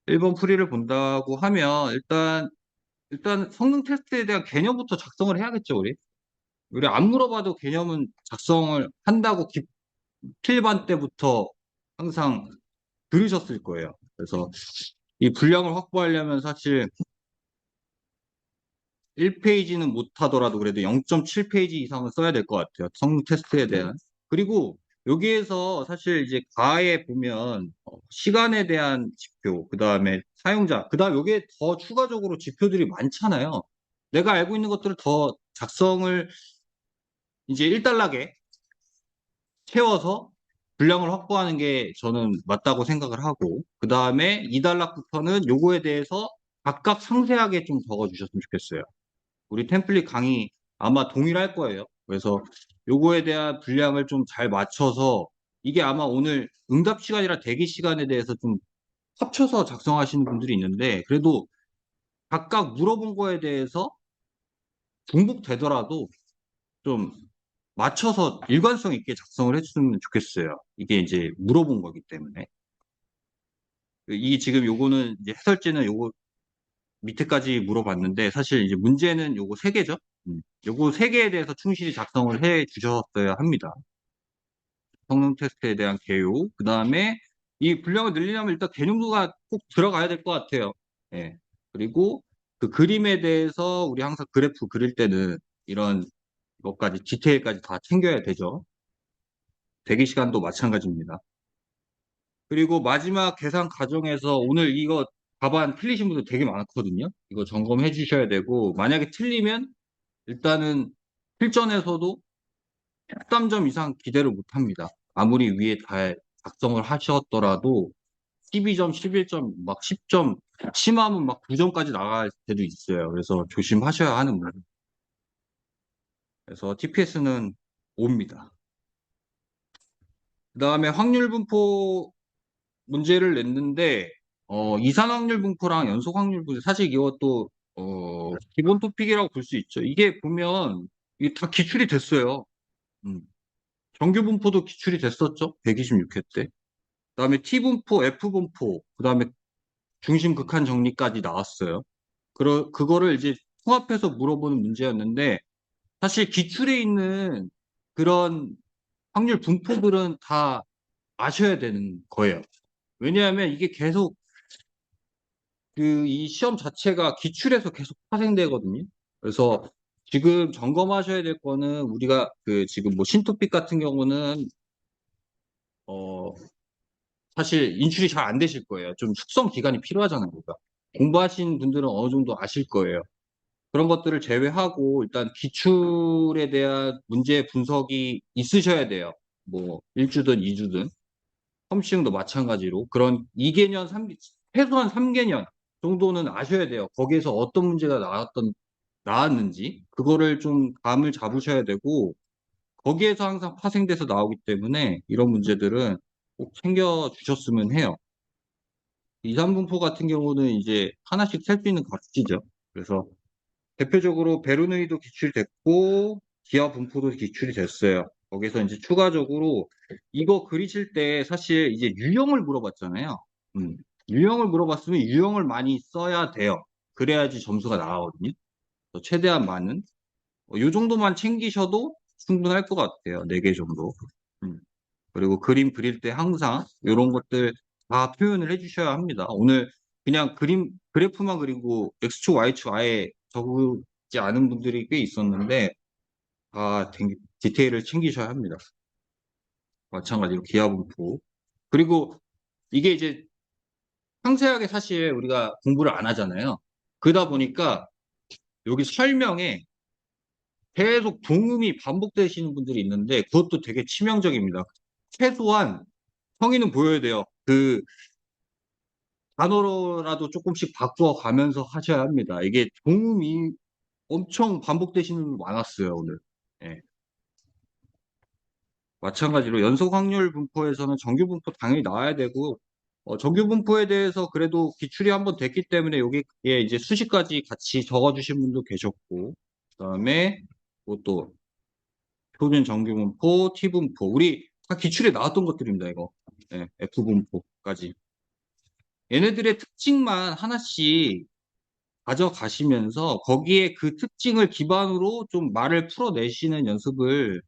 1번 풀이를 본다고 하면 일단 일단 성능 테스트에 대한 개념부터 작성을 해야겠죠, 우리 안 물어봐도 개념은 작성을 한다고 필반 때부터 항상 들으셨을 거예요. 그래서 이 분량을 확보하려면 사실 1페이지는 못하더라도 그래도 0.7페이지 이상은 써야 될 것 같아요. 성능 테스트에 대한. 그리고 여기에서 사실 이제 가에 보면 시간에 대한 지표, 그 다음에 사용자, 그 다음 여기에 더 추가적으로 지표들이 많잖아요. 내가 알고 있는 것들을 더 작성을 이제 1단락에 채워서 분량을 확보하는 게 저는 맞다고 생각을 하고, 그 다음에 2단락부터는 요거에 대해서 각각 상세하게 좀 적어주셨으면 좋겠어요. 우리 템플릿 강의 아마 동일할 거예요. 그래서 요거에 대한 분량을 좀 잘 맞춰서 이게 아마 오늘 응답 시간이랑 대기 시간에 대해서 좀 합쳐서 작성하시는 분들이 있는데 그래도 각각 물어본 거에 대해서 중복되더라도 좀 맞춰서 일관성 있게 작성을 해주면 좋겠어요. 이게 이제 물어본 거기 때문에. 이 지금 요거는 이제 해설지는 요거 밑에까지 물어봤는데 사실 이제 문제는 요거 세 개죠. 요거 세 개에 대해서 충실히 작성을 해 주셨어야 합니다. 성능 테스트에 대한 개요. 그 다음에 이 분량을 늘리려면 일단 개념도가 꼭 들어가야 될 것 같아요. 예. 그리고 그 그림에 대해서 우리 항상 그래프 그릴 때는 이런 것까지 디테일까지 다 챙겨야 되죠. 대기 시간도 마찬가지입니다. 그리고 마지막 계산 과정에서 오늘 이거 답안 틀리신 분들 되게 많거든요. 이거 점검해 주셔야 되고 만약에 틀리면 일단은 필전에서도 13점 이상 기대를 못 합니다. 아무리 위에 다 작성을 하셨더라도 12점, 11점, 막 10점, 심하면 막 9점까지 나갈 때도 있어요. 그래서 조심하셔야 하는 부분. 그래서 TPS는 5입니다. 그 다음에 확률 분포 문제를 냈는데, 이산 확률 분포랑 연속 확률 분포, 사실 이것도, 기본 토픽이라고 볼 수 있죠. 이게 보면, 이게 다 기출이 됐어요. 음. 정규 분포도 기출이 됐었죠. 126회 때. 그다음에 T분포, F분포, 그다음에 중심 극한 정리까지 나왔어요. 그거를 이제 통합해서 물어보는 문제였는데 사실 기출에 있는 그런 확률 분포들은 다 아셔야 되는 거예요. 왜냐하면 이게 계속 이 시험 자체가 기출에서 계속 파생되거든요. 그래서 지금 점검하셔야 될 거는 우리가 지금 뭐 신토픽 같은 경우는 어 사실 인출이 잘 안 되실 거예요. 좀 숙성 기간이 필요하잖아요. 그러니까. 공부하신 분들은 어느 정도 아실 거예요. 그런 것들을 제외하고 일단 기출에 대한 문제 분석이 있으셔야 돼요. 뭐 1주든 2주든 펌싱도 마찬가지로 그런 2개년, 최소한 3개년 정도는 아셔야 돼요. 거기에서 어떤 문제가 나왔는지 그거를 좀 감을 잡으셔야 되고 거기에서 항상 파생돼서 나오기 때문에 이런 문제들은 꼭 챙겨 주셨으면 해요. 이산분포 같은 경우는 이제 하나씩 셀 수 있는 값이죠. 그래서 대표적으로 베르누이도 기출됐고 기하 분포도 기출이 됐어요. 거기서 이제 추가적으로 이거 그리실 때 사실 이제 유형을 물어봤잖아요. 유형을 물어봤으면 유형을 많이 써야 돼요. 그래야지 점수가 나가거든요. 그래서 최대한 많은 요 정도만 챙기셔도 충분할 것 같아요. 4개 정도. 음. 그리고 그림 그릴 때 항상 이런 것들 다 표현을 해주셔야 합니다. 오늘 그냥 그래프만 그리고 X축, Y축 아예 적지 않은 분들이 꽤 있었는데, 디테일을 챙기셔야 합니다. 마찬가지로 기하분포. 그리고 이게 이제 상세하게 사실 우리가 공부를 안 하잖아요. 그러다 보니까 여기 설명에 계속 동음이 반복되시는 분들이 있는데, 그것도 되게 치명적입니다. 최소한 성의는 보여야 돼요. 단어로라도 조금씩 바꿔가면서 하셔야 합니다. 이게 동음이 엄청 반복되시는 분 많았어요, 오늘. 예. 마찬가지로 연속 확률 분포에서는 정규 분포 당연히 나와야 되고, 정규 분포에 대해서 그래도 기출이 한번 됐기 때문에 여기에 이제 수식까지 같이 적어주신 분도 계셨고, 그다음에 또 표준 정규 분포, T 분포, 우리 다 기출에 나왔던 것들입니다, 이거. 예, F 분포까지. 얘네들의 특징만 하나씩 가져가시면서 거기에 그 특징을 기반으로 좀 말을 풀어내시는 연습을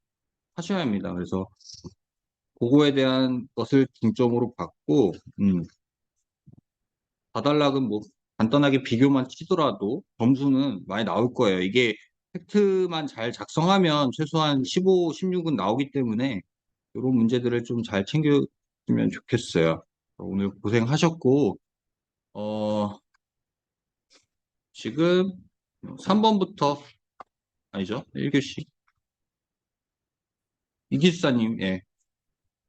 하셔야 합니다. 그래서 그거에 대한 것을 중점으로 받고, 다단락은 뭐 간단하게 비교만 치더라도 점수는 많이 나올 거예요. 이게 팩트만 잘 작성하면 최소한 15, 16은 나오기 때문에 이런 문제들을 좀 잘 챙겨주면 좋겠어요. 오늘 고생하셨고, 어, 지금 3번부터, 아니죠? 1교시. 이기수사님, 예,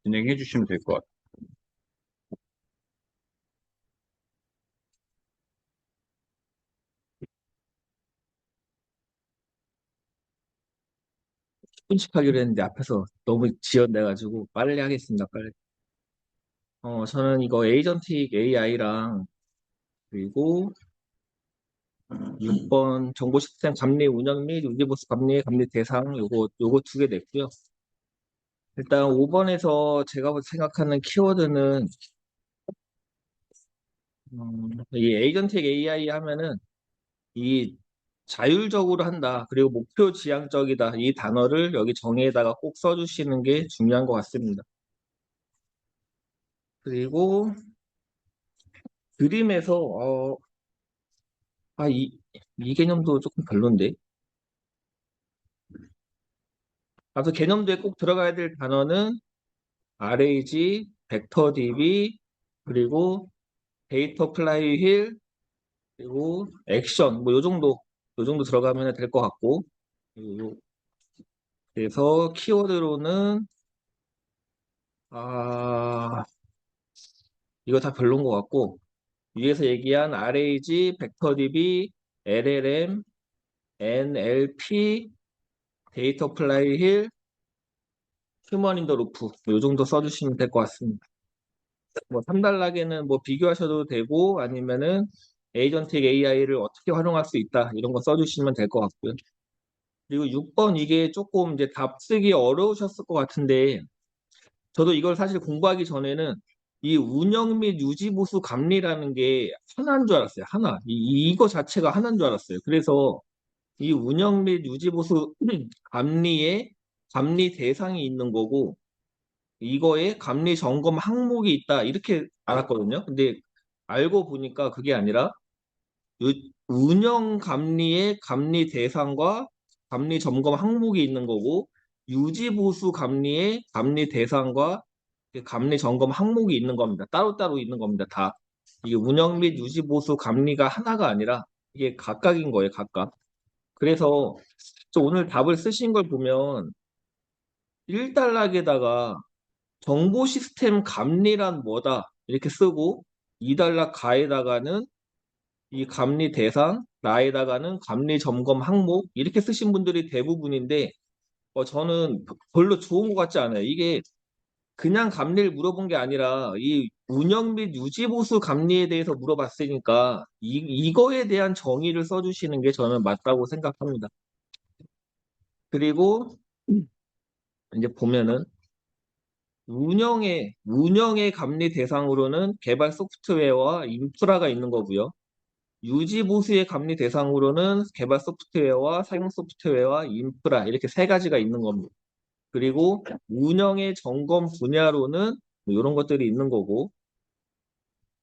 진행해 주시면 될 것 같아요. 분씩 하기로 했는데 앞에서 너무 지연돼가지고 빨리 하겠습니다. 빨리. 저는 이거 에이전틱 AI랑 그리고 6번 정보 시스템 감리 운영 및 유지보수 감리 대상 요거 두 개 냈고요. 일단 5번에서 제가 생각하는 키워드는 이 에이전틱 AI 하면은 이 자율적으로 한다. 그리고 목표 지향적이다. 이 단어를 여기 정의에다가 꼭 써주시는 게 중요한 것 같습니다. 그리고 그림에서 이 개념도 조금 별론데. 그래서 개념도에 꼭 들어가야 될 단어는 RAG, 벡터 DB, 그리고 데이터 플라이 휠, 그리고 액션, 뭐 요 정도 들어가면 될 것 같고. 요- 그래서 키워드로는, 아, 이거 다 별론 것 같고, 위에서 얘기한 RAG, 벡터 DB, LLM, NLP, 데이터 플라이 휠, 휴먼 인더 루프, 요 정도 써주시면 될 것 같습니다. 뭐 3단락에는 뭐 비교하셔도 되고 아니면은 에이전틱 AI를 어떻게 활용할 수 있다 이런 거 써주시면 될 것 같고요. 그리고 6번 이게 조금 이제 답 쓰기 어려우셨을 것 같은데 저도 이걸 사실 공부하기 전에는 이 운영 및 유지 보수 감리라는 게 하나인 줄 알았어요. 하나. 이거 자체가 하나인 줄 알았어요. 그래서 이 운영 및 유지 보수 감리에 감리 대상이 있는 거고 이거에 감리 점검 항목이 있다 이렇게 알았거든요. 근데 알고 보니까 그게 아니라 요- 운영 감리의 감리 대상과 감리 점검 항목이 있는 거고 유지 보수 감리의 감리 대상과 그 감리 점검 항목이 있는 겁니다. 따로따로 있는 겁니다. 다. 이게 운영 및 유지 보수 감리가 하나가 아니라 이게 각각인 거예요. 각각. 그래서 저 오늘 답을 쓰신 걸 보면 1단락에다가 정보 시스템 감리란 뭐다 이렇게 쓰고 2단락 가에다가는 이 감리 대상, 나에다가는 감리 점검 항목 이렇게 쓰신 분들이 대부분인데 저는 별로 좋은 것 같지 않아요. 이게 그냥 감리를 물어본 게 아니라 이 운영 및 유지 보수 감리에 대해서 물어봤으니까 이거에 대한 정의를 써주시는 게 저는 맞다고 생각합니다. 그리고 이제 보면은 운영의 감리 대상으로는 개발 소프트웨어와 인프라가 있는 거고요. 유지 보수의 감리 대상으로는 개발 소프트웨어와 사용 소프트웨어와 인프라 이렇게 세 가지가 있는 겁니다. 그리고 운영의 점검 분야로는 뭐 이런 것들이 있는 거고,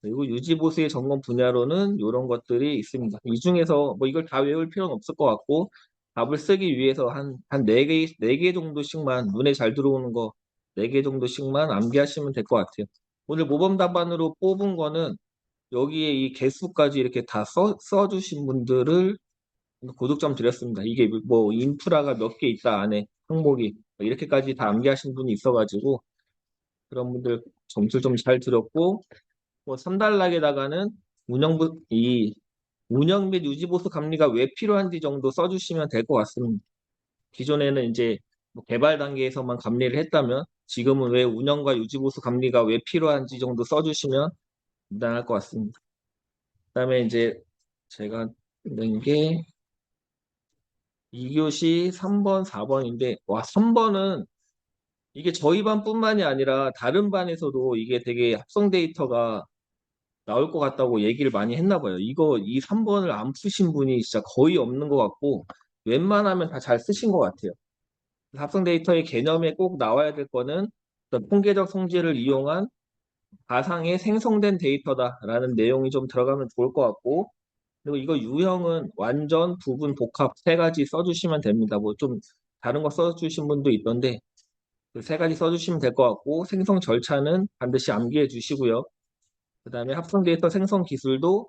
그리고 유지 보수의 점검 분야로는 이런 것들이 있습니다. 이 중에서 뭐 이걸 다 외울 필요는 없을 것 같고, 답을 쓰기 위해서 한 네 개 정도씩만 눈에 잘 들어오는 거 네 개 정도씩만 암기하시면 될 것 같아요. 오늘 모범 답안으로 뽑은 거는 여기에 이 개수까지 이렇게 다 써주신 분들을 고득점 드렸습니다. 이게 뭐 인프라가 몇 개 있다 안에 항목이 이렇게까지 다 암기하신 분이 있어가지고 그런 분들 점수를 좀 잘 드렸고 뭐 3단락에다가는 운영 및 유지 보수 감리가 왜 필요한지 정도 써주시면 될 것 같습니다. 기존에는 이제 뭐 개발 단계에서만 감리를 했다면 지금은 왜 운영과 유지 보수 감리가 왜 필요한지 정도 써주시면 무난할 것 같습니다. 그다음에 이제 제가 낸 게 2교시 3번, 4번인데 와 3번은 이게 저희 반뿐만이 아니라 다른 반에서도 이게 되게 합성 데이터가 나올 것 같다고 얘기를 많이 했나 봐요. 이 3번을 안 푸신 분이 진짜 거의 없는 것 같고, 웬만하면 다 잘 쓰신 것 같아요. 합성 데이터의 개념에 꼭 나와야 될 거는 어떤 통계적 성질을 이용한 가상의 생성된 데이터다라는 내용이 좀 들어가면 좋을 것 같고, 그리고 이거 유형은 완전, 부분, 복합 세 가지 써주시면 됩니다. 뭐 좀 다른 거 써주신 분도 있던데 그 세 가지 써주시면 될 것 같고, 생성 절차는 반드시 암기해 주시고요. 그 다음에 합성 데이터 생성 기술도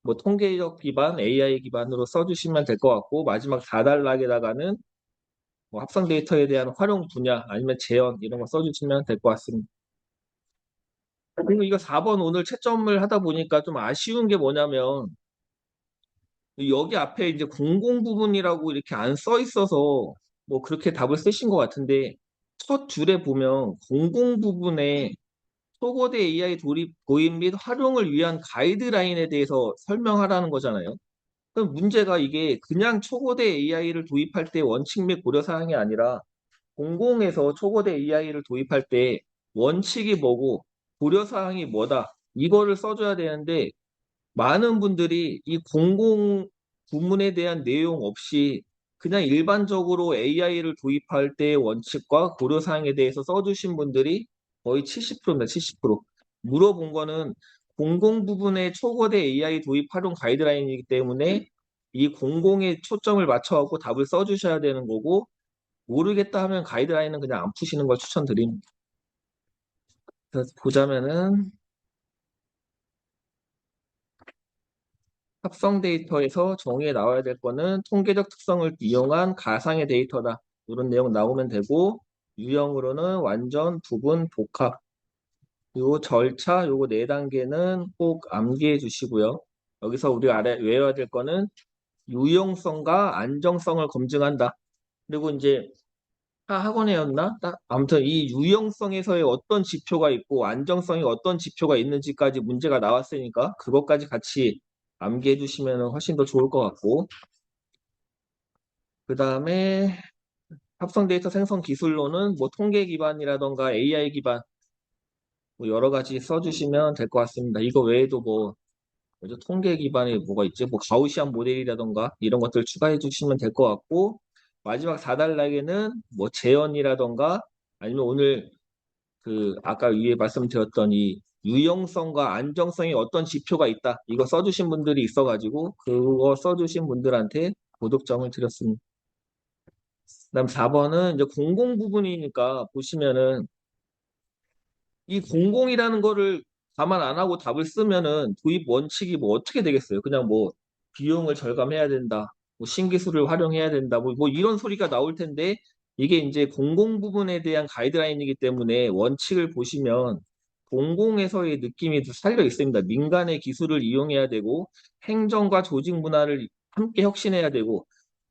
뭐 통계적 기반, AI 기반으로 써주시면 될 것 같고, 마지막 4단락에다가는 뭐 합성 데이터에 대한 활용 분야 아니면 재현 이런 거 써주시면 될 것 같습니다. 그리고 이거 4번 오늘 채점을 하다 보니까 좀 아쉬운 게 뭐냐면 여기 앞에 이제 공공 부분이라고 이렇게 안 써 있어서 뭐 그렇게 답을 쓰신 것 같은데 첫 줄에 보면 공공 부분에 초거대 AI 도입 및 활용을 위한 가이드라인에 대해서 설명하라는 거잖아요. 그럼 문제가 이게 그냥 초거대 AI를 도입할 때 원칙 및 고려사항이 아니라 공공에서 초거대 AI를 도입할 때 원칙이 뭐고 고려사항이 뭐다. 이거를 써줘야 되는데 많은 분들이 이 공공 부문에 대한 내용 없이 그냥 일반적으로 AI를 도입할 때의 원칙과 고려사항에 대해서 써주신 분들이 거의 70%입니다. 70%. 물어본 거는 공공 부분의 초거대 AI 도입 활용 가이드라인이기 때문에 이 공공에 초점을 맞춰갖고 답을 써주셔야 되는 거고, 모르겠다 하면 가이드라인은 그냥 안 푸시는 걸 추천드립니다. 그래서 보자면은 합성 데이터에서 정의에 나와야 될 거는 통계적 특성을 이용한 가상의 데이터다. 이런 내용 나오면 되고, 유형으로는 완전, 부분, 복합. 요 절차, 요거 4단계는 꼭 암기해 주시고요. 여기서 우리가 외워야 될 거는 유용성과 안정성을 검증한다. 그리고 이제 학원에였나? 아무튼 이 유용성에서의 어떤 지표가 있고 안정성이 어떤 지표가 있는지까지 문제가 나왔으니까 그것까지 같이 암기해 주시면 훨씬 더 좋을 것 같고, 그 다음에 합성 데이터 생성 기술로는 뭐 통계 기반이라던가 AI 기반 뭐 여러 가지 써주시면 될 것 같습니다. 이거 외에도 뭐 뭐죠? 통계 기반에 뭐가 있지? 뭐 가우시안 모델이라던가 이런 것들 추가해 주시면 될 것 같고, 마지막 4단락에는 뭐 재현이라던가 아니면 오늘 그 아까 위에 말씀드렸던 이 유용성과 안정성이 어떤 지표가 있다. 이거 써주신 분들이 있어가지고 그거 써주신 분들한테 고득점을 드렸습니다. 그다음 4번은 이제 공공 부분이니까 보시면은 이 공공이라는 거를 감안 안 하고 답을 쓰면은 도입 원칙이 뭐 어떻게 되겠어요? 그냥 뭐 비용을 절감해야 된다. 뭐 신기술을 활용해야 된다. 뭐 이런 소리가 나올 텐데 이게 이제 공공 부분에 대한 가이드라인이기 때문에 원칙을 보시면 공공에서의 느낌이 살려 있습니다. 민간의 기술을 이용해야 되고 행정과 조직 문화를 함께 혁신해야 되고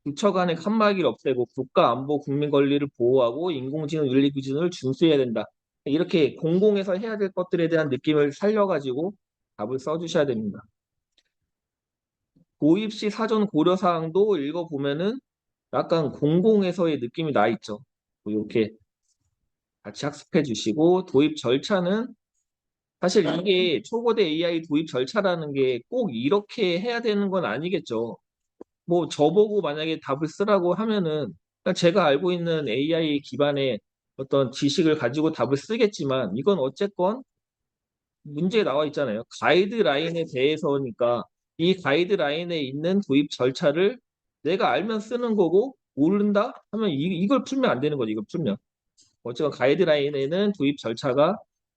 부처 간의 칸막이를 없애고 국가 안보 국민 권리를 보호하고 인공지능 윤리 기준을 준수해야 된다. 이렇게 공공에서 해야 될 것들에 대한 느낌을 살려가지고 답을 써주셔야 됩니다. 도입 시 사전 고려사항도 읽어보면은 약간 공공에서의 느낌이 나 있죠. 이렇게 같이 학습해 주시고, 도입 절차는 사실 이게 초거대 AI 도입 절차라는 게 꼭 이렇게 해야 되는 건 아니겠죠. 뭐 저보고 만약에 답을 쓰라고 하면은 그냥 제가 알고 있는 AI 기반의 어떤 지식을 가지고 답을 쓰겠지만 이건 어쨌건 문제에 나와 있잖아요. 가이드라인에 대해서니까 이 가이드라인에 있는 도입 절차를 내가 알면 쓰는 거고 모른다 하면 이걸 풀면 안 되는 거죠. 이걸 풀면. 어쨌건 가이드라인에는 도입 절차가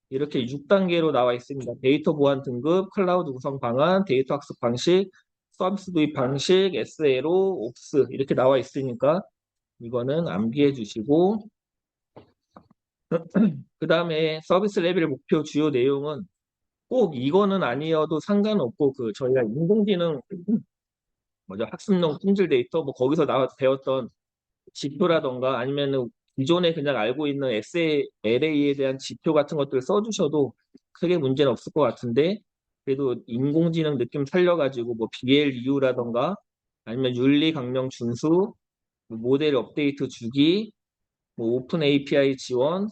이렇게 6단계로 나와 있습니다. 데이터 보안 등급, 클라우드 구성 방안, 데이터 학습 방식, 서비스 도입 방식, SLO, 옵스 이렇게 나와 있으니까 이거는 암기해 주시고, 그 다음에 서비스 레벨 목표 주요 내용은 꼭 이거는 아니어도 상관없고 그 저희가 인공지능 뭐죠 학습용 품질 데이터 뭐 거기서 배웠던 지표라던가 아니면은 기존에 그냥 알고 있는 SLA에 대한 지표 같은 것들을 써주셔도 크게 문제는 없을 것 같은데, 그래도 인공지능 느낌 살려가지고 뭐 BLU라던가 아니면 윤리 강령 준수, 뭐 모델 업데이트 주기, 뭐 오픈 API 지원,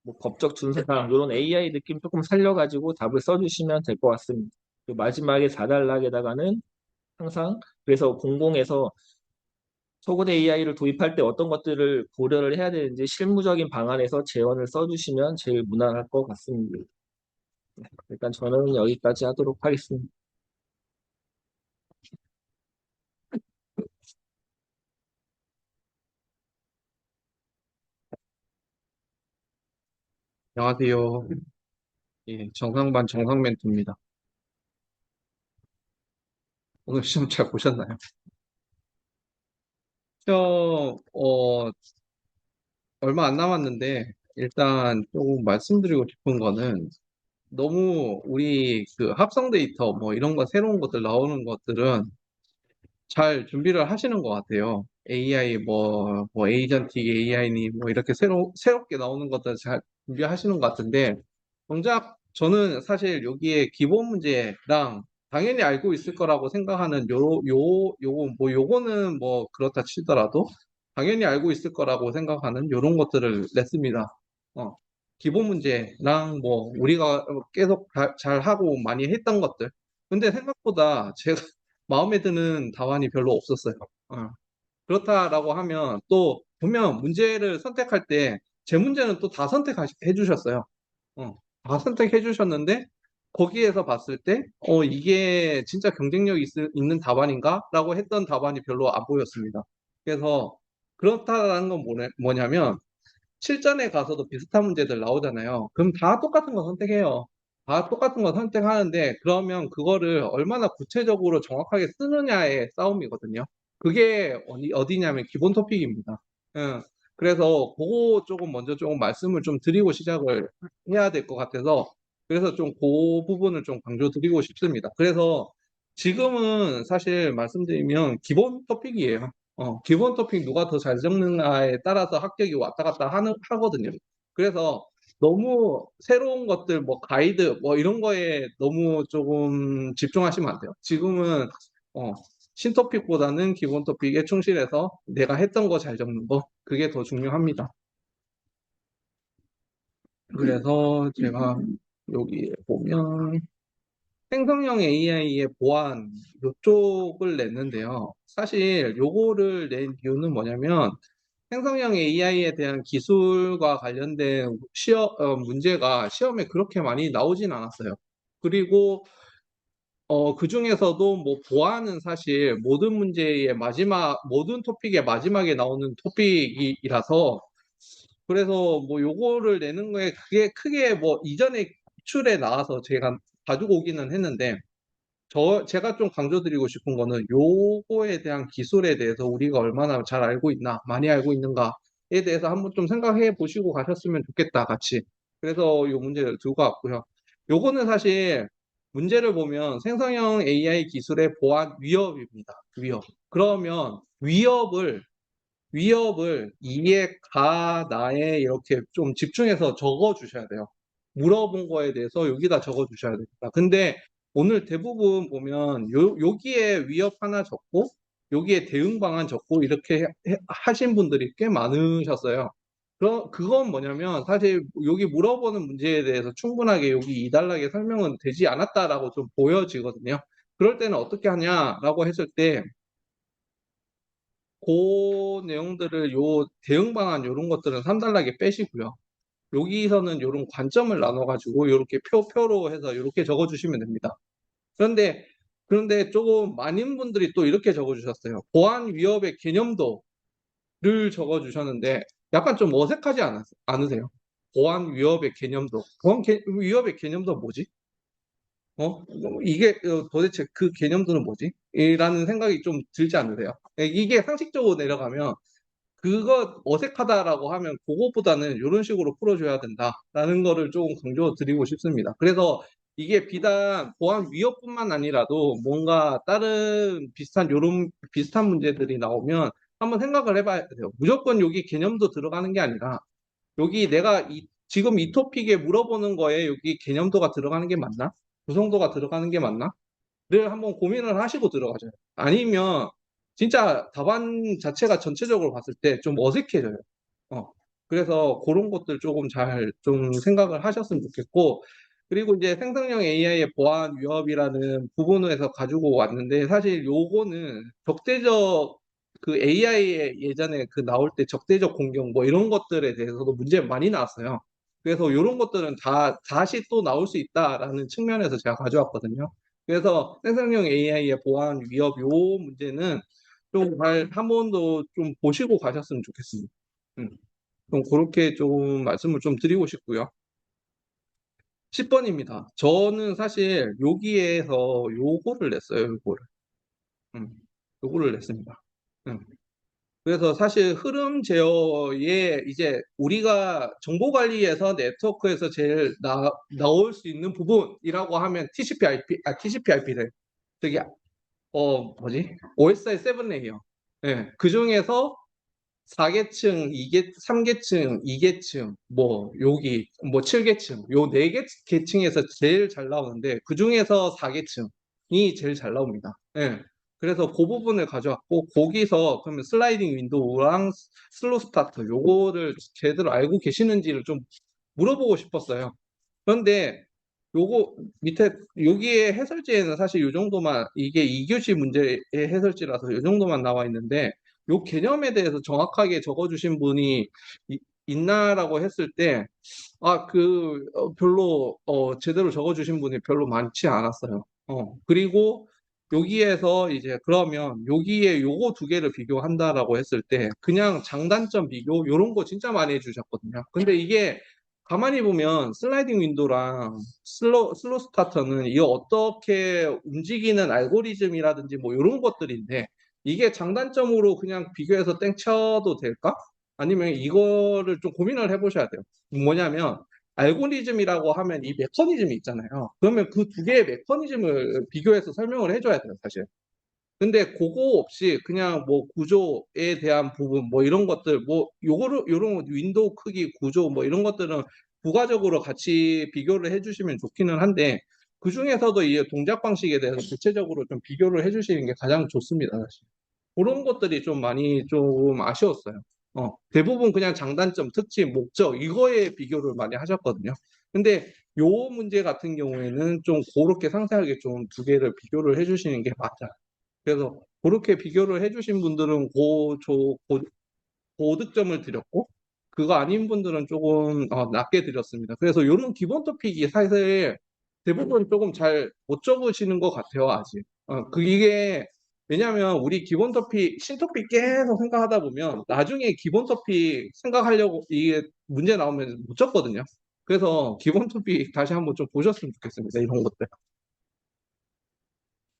뭐 법적 준사상 이런 AI 느낌 조금 살려가지고 답을 써주시면 될 것 같습니다. 그리고 마지막에 4단락에다가는 항상 그래서 공공에서 초급 AI를 도입할 때 어떤 것들을 고려를 해야 되는지 실무적인 방안에서 제언을 써주시면 제일 무난할 것 같습니다. 일단 저는 여기까지 하도록 하겠습니다. 안녕하세요. 예, 정상반 정상 멘트입니다. 오늘 시험 잘 보셨나요? 시험, 얼마 안 남았는데, 일단 조금 말씀드리고 싶은 거는, 너무 우리 그 합성 데이터, 뭐 이런 거, 새로운 것들 나오는 것들은 잘 준비를 하시는 것 같아요. AI, 뭐 에이전틱 AI니, 뭐 이렇게 새롭게 나오는 것들 잘 준비하시는 것 같은데, 정작 저는 사실 여기에 기본 문제랑 당연히 알고 있을 거라고 생각하는 요거는 뭐 그렇다 치더라도 당연히 알고 있을 거라고 생각하는 요런 것들을 냈습니다. 어, 기본 문제랑 뭐 우리가 계속 잘 하고 많이 했던 것들. 근데 생각보다 제가 마음에 드는 답안이 별로 없었어요. 어. 그렇다라고 하면 또 보면 문제를 선택할 때 제 문제는 또 다 선택해 주셨어요. 다 선택해 주셨는데 거기에서 봤을 때 이게 진짜 경쟁력 있는 답안인가? 라고 했던 답안이 별로 안 보였습니다. 그래서 그렇다라는 건 뭐냐면 실전에 가서도 비슷한 문제들 나오잖아요. 그럼 다 똑같은 거 선택해요. 다 똑같은 거 선택하는데 그러면 그거를 얼마나 구체적으로 정확하게 쓰느냐의 싸움이거든요. 그게 어디냐면 기본 토픽입니다. 응. 그래서 그거 조금 먼저 조금 말씀을 좀 드리고 시작을 해야 될 것 같아서 그래서 좀 그 부분을 좀 강조드리고 싶습니다. 그래서 지금은 사실 말씀드리면 기본 토픽이에요. 기본 토픽 누가 더 잘 적는가에 따라서 합격이 왔다 갔다 하거든요. 그래서 너무 새로운 것들, 뭐 가이드, 뭐 이런 거에 너무 조금 집중하시면 안 돼요. 지금은, 신토픽보다는 기본 토픽에 충실해서 내가 했던 거 잘 적는 거, 그게 더 중요합니다. 그래서 제가 여기에 보면, 생성형 AI의 보안, 이쪽을 냈는데요. 사실 요거를 낸 이유는 뭐냐면, 생성형 AI에 대한 기술과 관련된 문제가 시험에 그렇게 많이 나오진 않았어요. 그리고 그 중에서도 뭐 보안은 사실 모든 토픽의 마지막에 나오는 토픽이라서 그래서 뭐 요거를 내는 거에 그게 크게 뭐 이전에 기출에 나와서 제가 가지고 오기는 했는데 제가 좀 강조드리고 싶은 거는 요거에 대한 기술에 대해서 우리가 얼마나 잘 알고 있나, 많이 알고 있는가에 대해서 한번 좀 생각해 보시고 가셨으면 좋겠다, 같이. 그래서 요 문제를 들고 왔고요. 요거는 사실 문제를 보면 생성형 AI 기술의 보안 위협입니다. 위협. 그러면 위협을 이에 가, 나에 이렇게 좀 집중해서 적어 주셔야 돼요. 물어본 거에 대해서 여기다 적어 주셔야 됩니다. 근데 오늘 대부분 보면 여기에 위협 하나 적고 여기에 대응 방안 적고 이렇게 하신 분들이 꽤 많으셨어요. 그건 뭐냐면 사실 여기 물어보는 문제에 대해서 충분하게 여기 이단락에 설명은 되지 않았다라고 좀 보여지거든요. 그럴 때는 어떻게 하냐라고 했을 때 그 내용들을 대응 방안 이런 것들은 3단락에 빼시고요. 여기서는 이런 관점을 나눠가지고 이렇게 표로 해서 이렇게 적어주시면 됩니다. 그런데 조금 많은 분들이 또 이렇게 적어주셨어요. 보안 위협의 개념도를 적어주셨는데 약간 좀 어색하지 않으세요? 보안 위협의 개념도. 위협의 개념도 뭐지? 이게 도대체 그 개념도는 뭐지? 라는 생각이 좀 들지 않으세요? 이게 상식적으로 내려가면 그거 어색하다라고 하면 그것보다는 이런 식으로 풀어줘야 된다라는 거를 조금 강조드리고 싶습니다. 그래서 이게 비단 보안 위협뿐만 아니라도 뭔가 다른 요런 비슷한 문제들이 나오면 한번 생각을 해봐야 돼요. 무조건 여기 개념도 들어가는 게 아니라 여기 내가 지금 이 토픽에 물어보는 거에 여기 개념도가 들어가는 게 맞나? 구성도가 들어가는 게 맞나? 를 한번 고민을 하시고 들어가줘요. 아니면 진짜 답안 자체가 전체적으로 봤을 때 좀 어색해져요. 어. 그래서 그런 것들 조금 잘 좀 생각을 하셨으면 좋겠고, 그리고 이제 생성형 AI의 보안 위협이라는 부분에서 가지고 왔는데, 사실 요거는 적대적 그 AI의 예전에 그 나올 때 적대적 공격 뭐 이런 것들에 대해서도 문제 많이 나왔어요. 그래서 이런 것들은 다 다시 또 나올 수 있다라는 측면에서 제가 가져왔거든요. 그래서 생성형 AI의 보안 위협 요 문제는 좀 잘 한 번 더 좀 보시고 가셨으면 좋겠습니다. 음. 좀 그렇게 좀 말씀을 좀 드리고 싶고요. 10번입니다. 저는 사실 여기에서 요거를 냈어요. 요거를. 음, 요거를 냈습니다. 음. 그래서 사실 흐름 제어에 이제 우리가 정보 관리에서 네트워크에서 제일 나올 수 있는 부분이라고 하면 TCP/IP래. 저기 뭐지? OSI 7레이어. 예. 그 중에서 4계층, 3계층, 2계층, 뭐, 여기, 뭐, 7계층, 요 4개 계층에서 제일 잘 나오는데, 그 중에서 4계층이 제일 잘 나옵니다. 예. 그래서 그 부분을 가져왔고, 거기서 그러면 슬라이딩 윈도우랑 슬로우 스타트, 요거를 제대로 알고 계시는지를 좀 물어보고 싶었어요. 그런데 요거 밑에 여기에 해설지에는 사실 요 정도만 이게 2교시 문제의 해설지라서 요 정도만 나와 있는데 요 개념에 대해서 정확하게 적어주신 분이 있나라고 했을 때 별로 제대로 적어주신 분이 별로 많지 않았어요. 그리고 여기에서 이제 그러면 여기에 요거 두 개를 비교한다라고 했을 때 그냥 장단점 비교 요런 거 진짜 많이 해주셨거든요. 근데 이게 가만히 보면 슬라이딩 윈도우랑 슬로우 스타터는 이게 어떻게 움직이는 알고리즘이라든지 뭐 이런 것들인데 이게 장단점으로 그냥 비교해서 땡 쳐도 될까? 아니면 이거를 좀 고민을 해보셔야 돼요. 뭐냐면 알고리즘이라고 하면 이 메커니즘이 있잖아요. 그러면 그 두 개의 메커니즘을 비교해서 설명을 해줘야 돼요, 사실. 근데 그거 없이 그냥 뭐 구조에 대한 부분 뭐 이런 것들 뭐 요런 윈도우 크기 구조 뭐 이런 것들은 부가적으로 같이 비교를 해주시면 좋기는 한데 그 중에서도 이 동작 방식에 대해서 구체적으로 좀 비교를 해주시는 게 가장 좋습니다, 사실. 그런 것들이 좀 많이 좀 아쉬웠어요. 대부분 그냥 장단점, 특징, 목적 이거에 비교를 많이 하셨거든요. 근데 요 문제 같은 경우에는 좀 그렇게 상세하게 좀 두 개를 비교를 해주시는 게 맞아요. 그래서 그렇게 비교를 해주신 분들은 고득점을 드렸고 그거 아닌 분들은 조금 낮게 드렸습니다. 그래서 이런 기본 토픽이 사실 대부분 조금 잘 못 적으시는 것 같아요, 아직. 이게 왜냐하면 우리 기본 토픽, 신토픽 계속 생각하다 보면 나중에 기본 토픽 생각하려고 이게 문제 나오면 못 적거든요. 그래서 기본 토픽 다시 한번 좀 보셨으면 좋겠습니다. 이런 것들.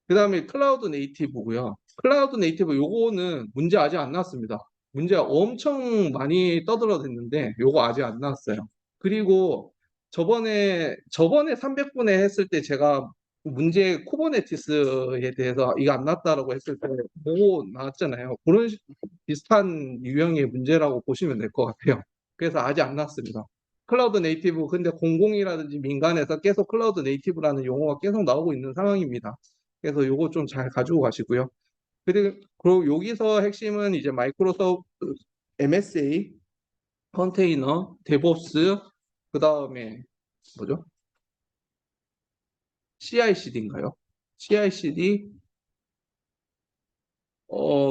그 다음에 클라우드 네이티브고요. 클라우드 네이티브 요거는 문제 아직 안 나왔습니다. 문제가 엄청 많이 떠들어댔는데 요거 아직 안 나왔어요. 그리고 저번에 300분에 했을 때 제가 문제 쿠버네티스에 대해서 이거 안 나왔다라고 했을 때 보고 나왔잖아요. 그런 비슷한 유형의 문제라고 보시면 될 것 같아요. 그래서 아직 안 나왔습니다. 클라우드 네이티브 근데 공공이라든지 민간에서 계속 클라우드 네이티브라는 용어가 계속 나오고 있는 상황입니다. 그래서 요거 좀 잘 가지고 가시고요. 그리고 여기서 핵심은 이제 마이크로소프트 MSA, 컨테이너, 데브옵스, 그 다음에 뭐죠? CI/CD인가요? CI/CD,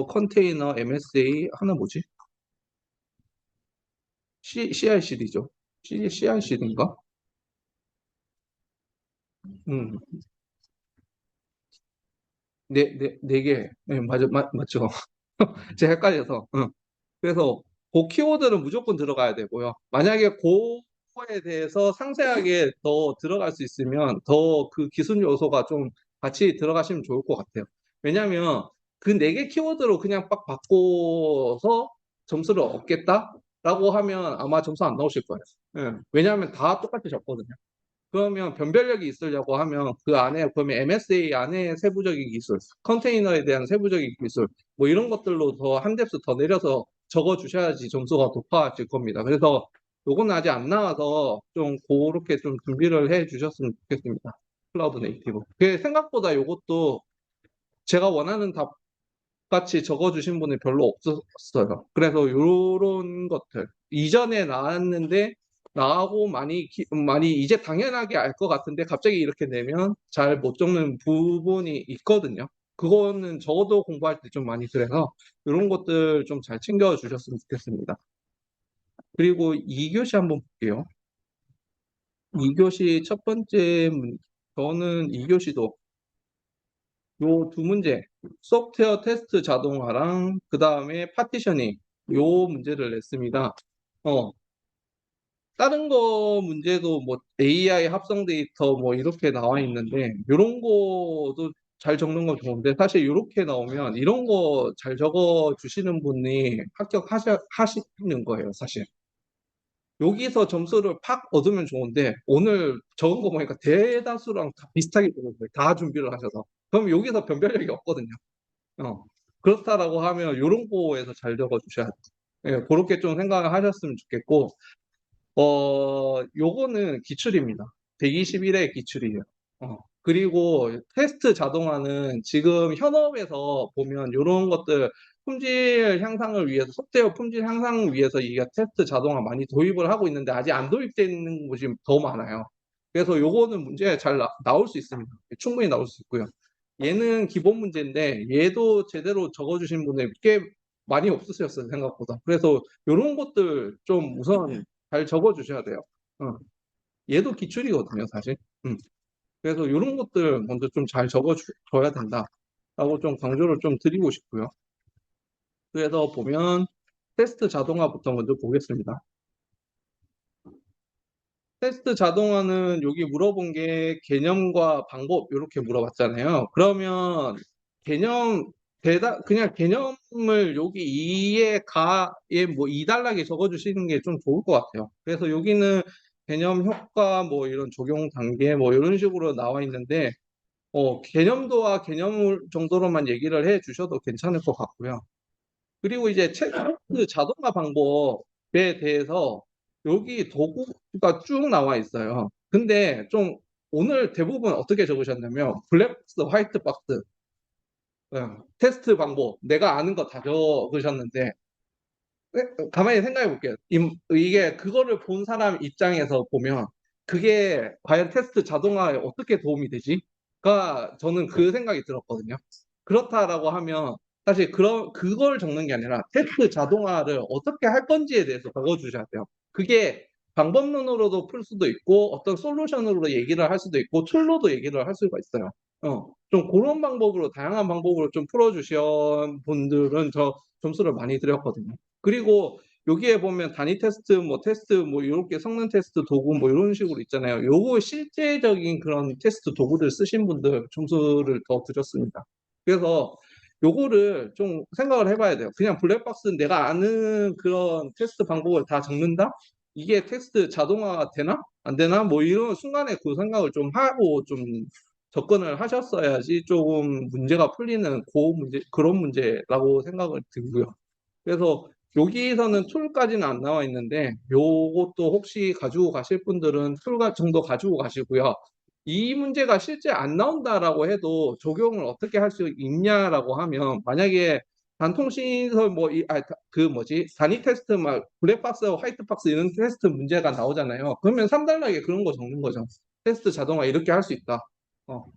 컨테이너, MSA 하나 뭐지? CI/CD죠. CI/CD인가? 음, 네 개. 네, 맞죠. 제가 헷갈려서. 응. 그래서 그 키워드는 무조건 들어가야 되고요. 만약에 그거에 대해서 상세하게 더 들어갈 수 있으면 더 그 기술 요소가 좀 같이 들어가시면 좋을 것 같아요. 왜냐하면 그 네 개 키워드로 그냥 빡 바꿔서 점수를 얻겠다라고 하면 아마 점수 안 나오실 거예요. 예. 왜냐하면 다 똑같이 적거든요. 그러면 변별력이 있으려고 하면 그 안에 그러면 MSA 안에 세부적인 기술, 컨테이너에 대한 세부적인 기술 뭐 이런 것들로 더 한 뎁스 더 내려서 적어 주셔야지 점수가 높아질 겁니다. 그래서 요건 아직 안 나와서 좀 그렇게 좀 준비를 해 주셨으면 좋겠습니다. 클라우드 네이티브. 생각보다 요것도 제가 원하는 답 같이 적어주신 분이 별로 없었어요. 그래서 요런 것들 이전에 나왔는데 나하고 많이 이제 당연하게 알 것 같은데 갑자기 이렇게 내면 잘 못 적는 부분이 있거든요. 그거는 저도 공부할 때 좀 많이 그래서 이런 것들 좀 잘 챙겨 주셨으면 좋겠습니다. 그리고 2교시 한번 볼게요. 2교시 첫 번째 저는 2교시도 요 두 문제, 소프트웨어 테스트 자동화랑 그 다음에 파티셔닝 요 문제를 냈습니다. 다른 거 문제도 뭐 AI 합성 데이터 뭐 이렇게 나와 있는데 요런 거도 잘 적는 건 좋은데 사실 이렇게 나오면 이런 거 잘 적어 주시는 분이 하시는 거예요, 사실. 여기서 점수를 팍 얻으면 좋은데 오늘 적은 거 보니까 대다수랑 다 비슷하게 적었어요. 다 준비를 하셔서. 그럼 여기서 변별력이 없거든요. 어. 그렇다라고 하면 요런 거에서 잘 적어 주셔야 돼요. 예, 그렇게 좀 생각을 하셨으면 좋겠고 요거는 기출입니다. 121의 기출이에요. 그리고 테스트 자동화는 지금 현업에서 보면 이런 것들 품질 향상을 위해서, 소프트웨어 품질 향상을 위해서 이 테스트 자동화 많이 도입을 하고 있는데 아직 안 도입되어 있는 곳이 더 많아요. 그래서 요거는 문제 잘 나올 수 있습니다. 충분히 나올 수 있고요. 얘는 기본 문제인데 얘도 제대로 적어주신 분이 꽤 많이 없으셨어요, 생각보다. 그래서 이런 것들 좀 우선 잘 적어주셔야 돼요. 어. 얘도 기출이거든요, 사실. 그래서 이런 것들 먼저 좀 잘 적어줘야 된다라고 좀 강조를 좀 드리고 싶고요. 그래서 보면 테스트 자동화부터 먼저 보겠습니다. 테스트 자동화는 여기 물어본 게 개념과 방법 이렇게 물어봤잖아요. 그러면 개념 그냥 개념을 여기 2에 뭐 2단락에 적어주시는 게 좀 좋을 것 같아요. 그래서 여기는 개념 효과 뭐 이런 적용 단계 뭐 이런 식으로 나와 있는데 개념도와 개념 정도로만 얘기를 해 주셔도 괜찮을 것 같고요. 그리고 이제 체크 자동화 방법에 대해서 여기 도구가 쭉 나와 있어요. 근데 좀 오늘 대부분 어떻게 적으셨냐면 블랙박스, 화이트박스, 테스트 방법 내가 아는 거 다 적으셨는데 가만히 생각해 볼게요. 이게 그거를 본 사람 입장에서 보면 그게 과연 테스트 자동화에 어떻게 도움이 되지?가 저는 그 생각이 들었거든요. 그렇다라고 하면 사실 그걸 적는 게 아니라 테스트 자동화를 어떻게 할 건지에 대해서 적어주셔야 돼요. 그게 방법론으로도 풀 수도 있고 어떤 솔루션으로 얘기를 할 수도 있고 툴로도 얘기를 할 수가 있어요. 좀 그런 방법으로 다양한 방법으로 좀 풀어주신 분들은 저 점수를 많이 드렸거든요. 그리고 여기에 보면 단위 테스트, 뭐 테스트, 뭐 이렇게 성능 테스트 도구 뭐 이런 식으로 있잖아요. 요거 실제적인 그런 테스트 도구들 쓰신 분들 점수를 더 드렸습니다. 그래서 요거를 좀 생각을 해봐야 돼요. 그냥 블랙박스는 내가 아는 그런 테스트 방법을 다 적는다? 이게 테스트 자동화가 되나? 안 되나? 뭐 이런 순간에 그 생각을 좀 하고 좀 접근을 하셨어야지 조금 문제가 풀리는 그런 문제라고 생각을 들고요. 그래서 여기서는 툴까지는 안 나와 있는데 요것도 혹시 가지고 가실 분들은 툴 정도 가지고 가시고요. 이 문제가 실제 안 나온다라고 해도 적용을 어떻게 할 수 있냐라고 하면 만약에 단통신설 단위 테스트 막 블랙박스, 화이트박스 이런 테스트 문제가 나오잖아요. 그러면 3단락에 그런 거 적는 거죠. 테스트 자동화 이렇게 할 수 있다.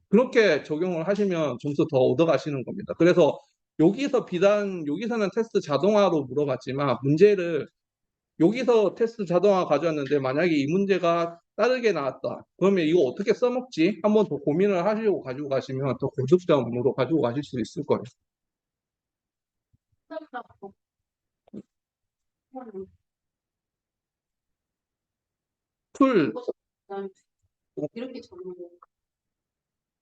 그렇게 적용을 하시면 점수 더 얻어가시는 겁니다. 그래서 여기서는 테스트 자동화로 물어봤지만 문제를 여기서 테스트 자동화 가져왔는데 만약에 이 문제가 다르게 나왔다. 그러면 이거 어떻게 써먹지? 한번 더 고민을 하시고 가지고 가시면 더 고득점으로 가지고 가실 수 있을 거예요. 툴 이렇게 적는 거.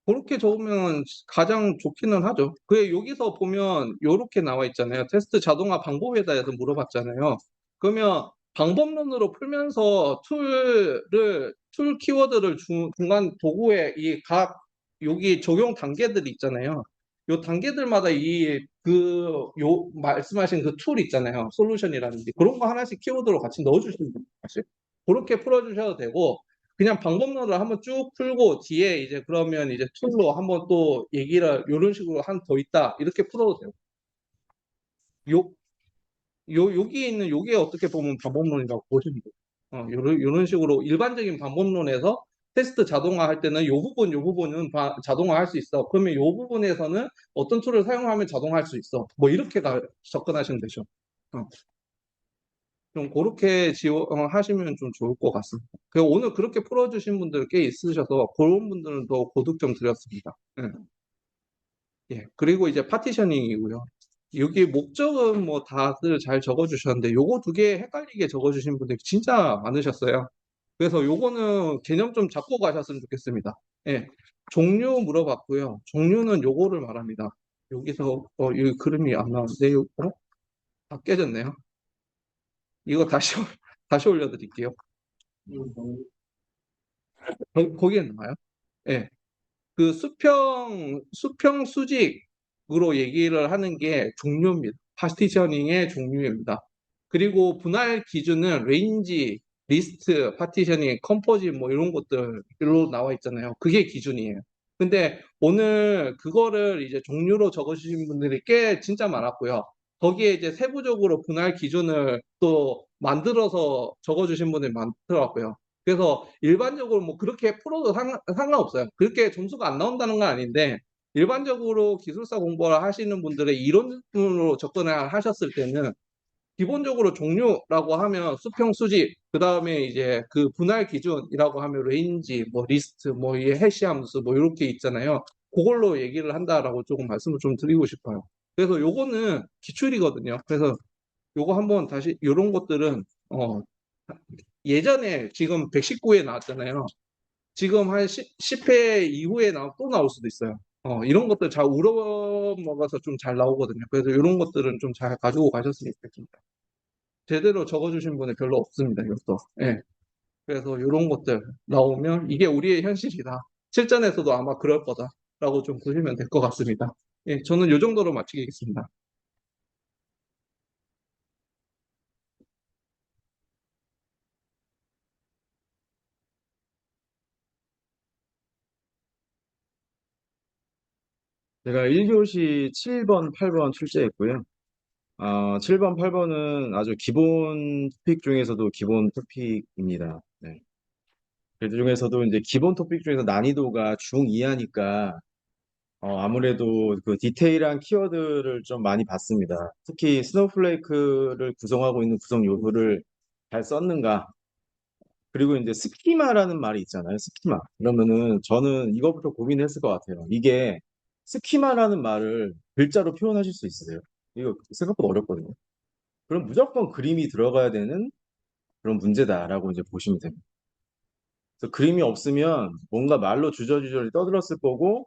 그렇게 적으면 가장 좋기는 하죠. 그래 여기서 보면 이렇게 나와 있잖아요. 테스트 자동화 방법에 대해서 물어봤잖아요. 그러면 방법론으로 풀면서 툴 키워드를 중간 도구에 여기 적용 단계들이 있잖아요. 요 단계들마다 말씀하신 그 툴 있잖아요. 솔루션이라든지 그런 거 하나씩 키워드로 같이 넣어주시면 돼요. 사실. 그렇게 풀어주셔도 되고 그냥 방법론을 한번 쭉 풀고 뒤에 이제 그러면 이제 툴로 한번 또 얘기를 이런 식으로 한 더 있다 이렇게 풀어도 돼요. 요, 여기 있는 요게 어떻게 보면 방법론이라고 보시면 돼요. 요런 식으로 일반적인 방법론에서 테스트 자동화 할 때는 요 부분은 자동화 할 수 있어. 그러면 요 부분에서는 어떤 툴을 사용하면 자동화 할 수 있어. 뭐 이렇게 접근하시면 되죠. 어, 좀 그렇게 하시면 좀 좋을 것 같습니다. 오늘 그렇게 풀어주신 분들 꽤 있으셔서 그런 분들은 더 고득 점 드렸습니다. 예. 예, 그리고 이제 파티셔닝이고요. 여기 목적은 뭐 다들 잘 적어주셨는데 요거 두 개 헷갈리게 적어주신 분들이 진짜 많으셨어요. 그래서 요거는 개념 좀 잡고 가셨으면 좋겠습니다. 예, 종류 물어봤고요. 종류는 요거를 말합니다. 여기서 여기 그림이 안 나오는데 다 깨졌네요. 이거 다시 다시 올려드릴게요. 거기에 나와요? 예. 그 수평 수직으로 얘기를 하는 게 종류입니다. 파티셔닝의 종류입니다. 그리고 분할 기준은 레인지, 리스트, 파티셔닝, 컴포짓 뭐 이런 것들로 나와 있잖아요. 그게 기준이에요. 근데 오늘 그거를 이제 종류로 적어주신 분들이 꽤 진짜 많았고요. 거기에 이제 세부적으로 분할 기준을 또 만들어서 적어주신 분들이 많더라고요. 그래서 일반적으로 뭐 그렇게 풀어도 상관없어요. 그렇게 점수가 안 나온다는 건 아닌데 일반적으로 기술사 공부를 하시는 분들의 이론으로 접근을 하셨을 때는 기본적으로 종류라고 하면 수평 수직, 그 다음에 이제 그 분할 기준이라고 하면 레인지, 뭐 리스트, 뭐 이 해시 함수 뭐 이렇게 있잖아요. 그걸로 얘기를 한다라고 조금 말씀을 좀 드리고 싶어요. 그래서 요거는 기출이거든요. 그래서 요거 한번 다시 요런 것들은 예전에 지금 119회 나왔잖아요. 지금 한 10회 이후에 또 나올 수도 있어요. 이런 것들 잘 우러먹어서 좀 잘 나오거든요. 그래서 이런 것들은 좀 잘 가지고 가셨으면 좋겠습니다. 제대로 적어주신 분이 별로 없습니다. 이것도. 예. 그래서 이런 것들 나오면 이게 우리의 현실이다. 실전에서도 아마 그럴 거다라고 좀 보시면 될 것 같습니다. 예, 저는 이 정도로 마치겠습니다. 제가 1교시 7번, 8번 출제했고요. 7번, 8번은 아주 기본 토픽 중에서도 기본 토픽입니다. 네. 그 중에서도 이제 기본 토픽 중에서 난이도가 중 이하니까 아무래도 그 디테일한 키워드를 좀 많이 봤습니다. 특히 스노우플레이크를 구성하고 있는 구성 요소를 잘 썼는가. 그리고 이제 스키마라는 말이 있잖아요. 스키마. 그러면은 저는 이거부터 고민했을 것 같아요. 이게 스키마라는 말을 글자로 표현하실 수 있으세요? 이거 생각보다 어렵거든요. 그럼 무조건 그림이 들어가야 되는 그런 문제다라고 이제 보시면 됩니다. 그래서 그림이 없으면 뭔가 말로 주저주저리 떠들었을 거고,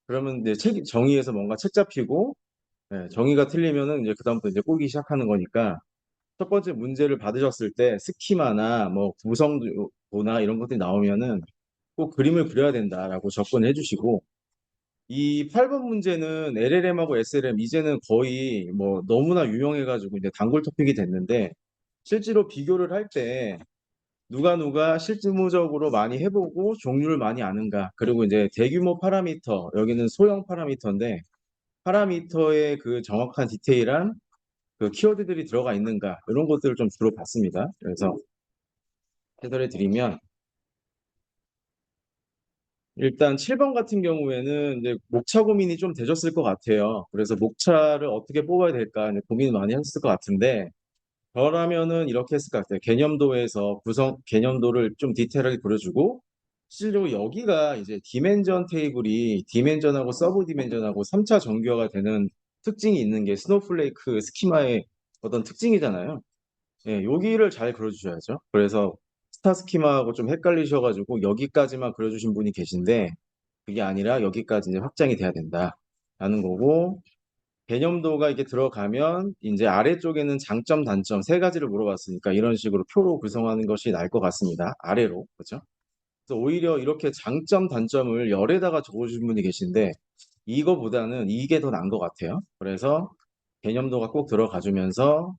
그러면 이제 정의에서 뭔가 책 잡히고, 정의가 틀리면은 이제 그다음부터 이제 꼬기 시작하는 거니까, 첫 번째 문제를 받으셨을 때 스키마나 뭐 구성도나 이런 것들이 나오면은 꼭 그림을 그려야 된다라고 접근해 주시고, 이 8번 문제는 LLM하고 SLM 이제는 거의 뭐 너무나 유용해가지고 이제 단골 토픽이 됐는데, 실제로 비교를 할 때 누가 실무적으로 많이 해보고 종류를 많이 아는가, 그리고 이제 대규모 파라미터, 여기는 소형 파라미터인데 파라미터의 그 정확한 디테일한 그 키워드들이 들어가 있는가, 이런 것들을 좀 주로 봤습니다. 그래서 해설해 드리면, 일단 7번 같은 경우에는 이제 목차 고민이 좀 되셨을 것 같아요. 그래서 목차를 어떻게 뽑아야 될까 이제 고민 많이 하셨을 것 같은데, 저라면은 이렇게 했을 것 같아요. 개념도에서 개념도를 좀 디테일하게 그려주고, 실제로 여기가 이제 디멘전 테이블이 디멘전하고 서브 디멘전하고 3차 정교화가 되는 특징이 있는 게 스노우플레이크 스키마의 어떤 특징이잖아요. 예, 여기를 잘 그려주셔야죠. 그래서 스타 스키마하고 좀 헷갈리셔가지고 여기까지만 그려주신 분이 계신데, 그게 아니라 여기까지 이제 확장이 돼야 된다라는 거고, 개념도가 이렇게 들어가면 이제 아래쪽에는 장점, 단점 세 가지를 물어봤으니까 이런 식으로 표로 구성하는 것이 나을 것 같습니다. 아래로. 그렇죠? 그래서 오히려 이렇게 장점, 단점을 열에다가 적어주신 분이 계신데 이거보다는 이게 더 나은 것 같아요. 그래서 개념도가 꼭 들어가주면서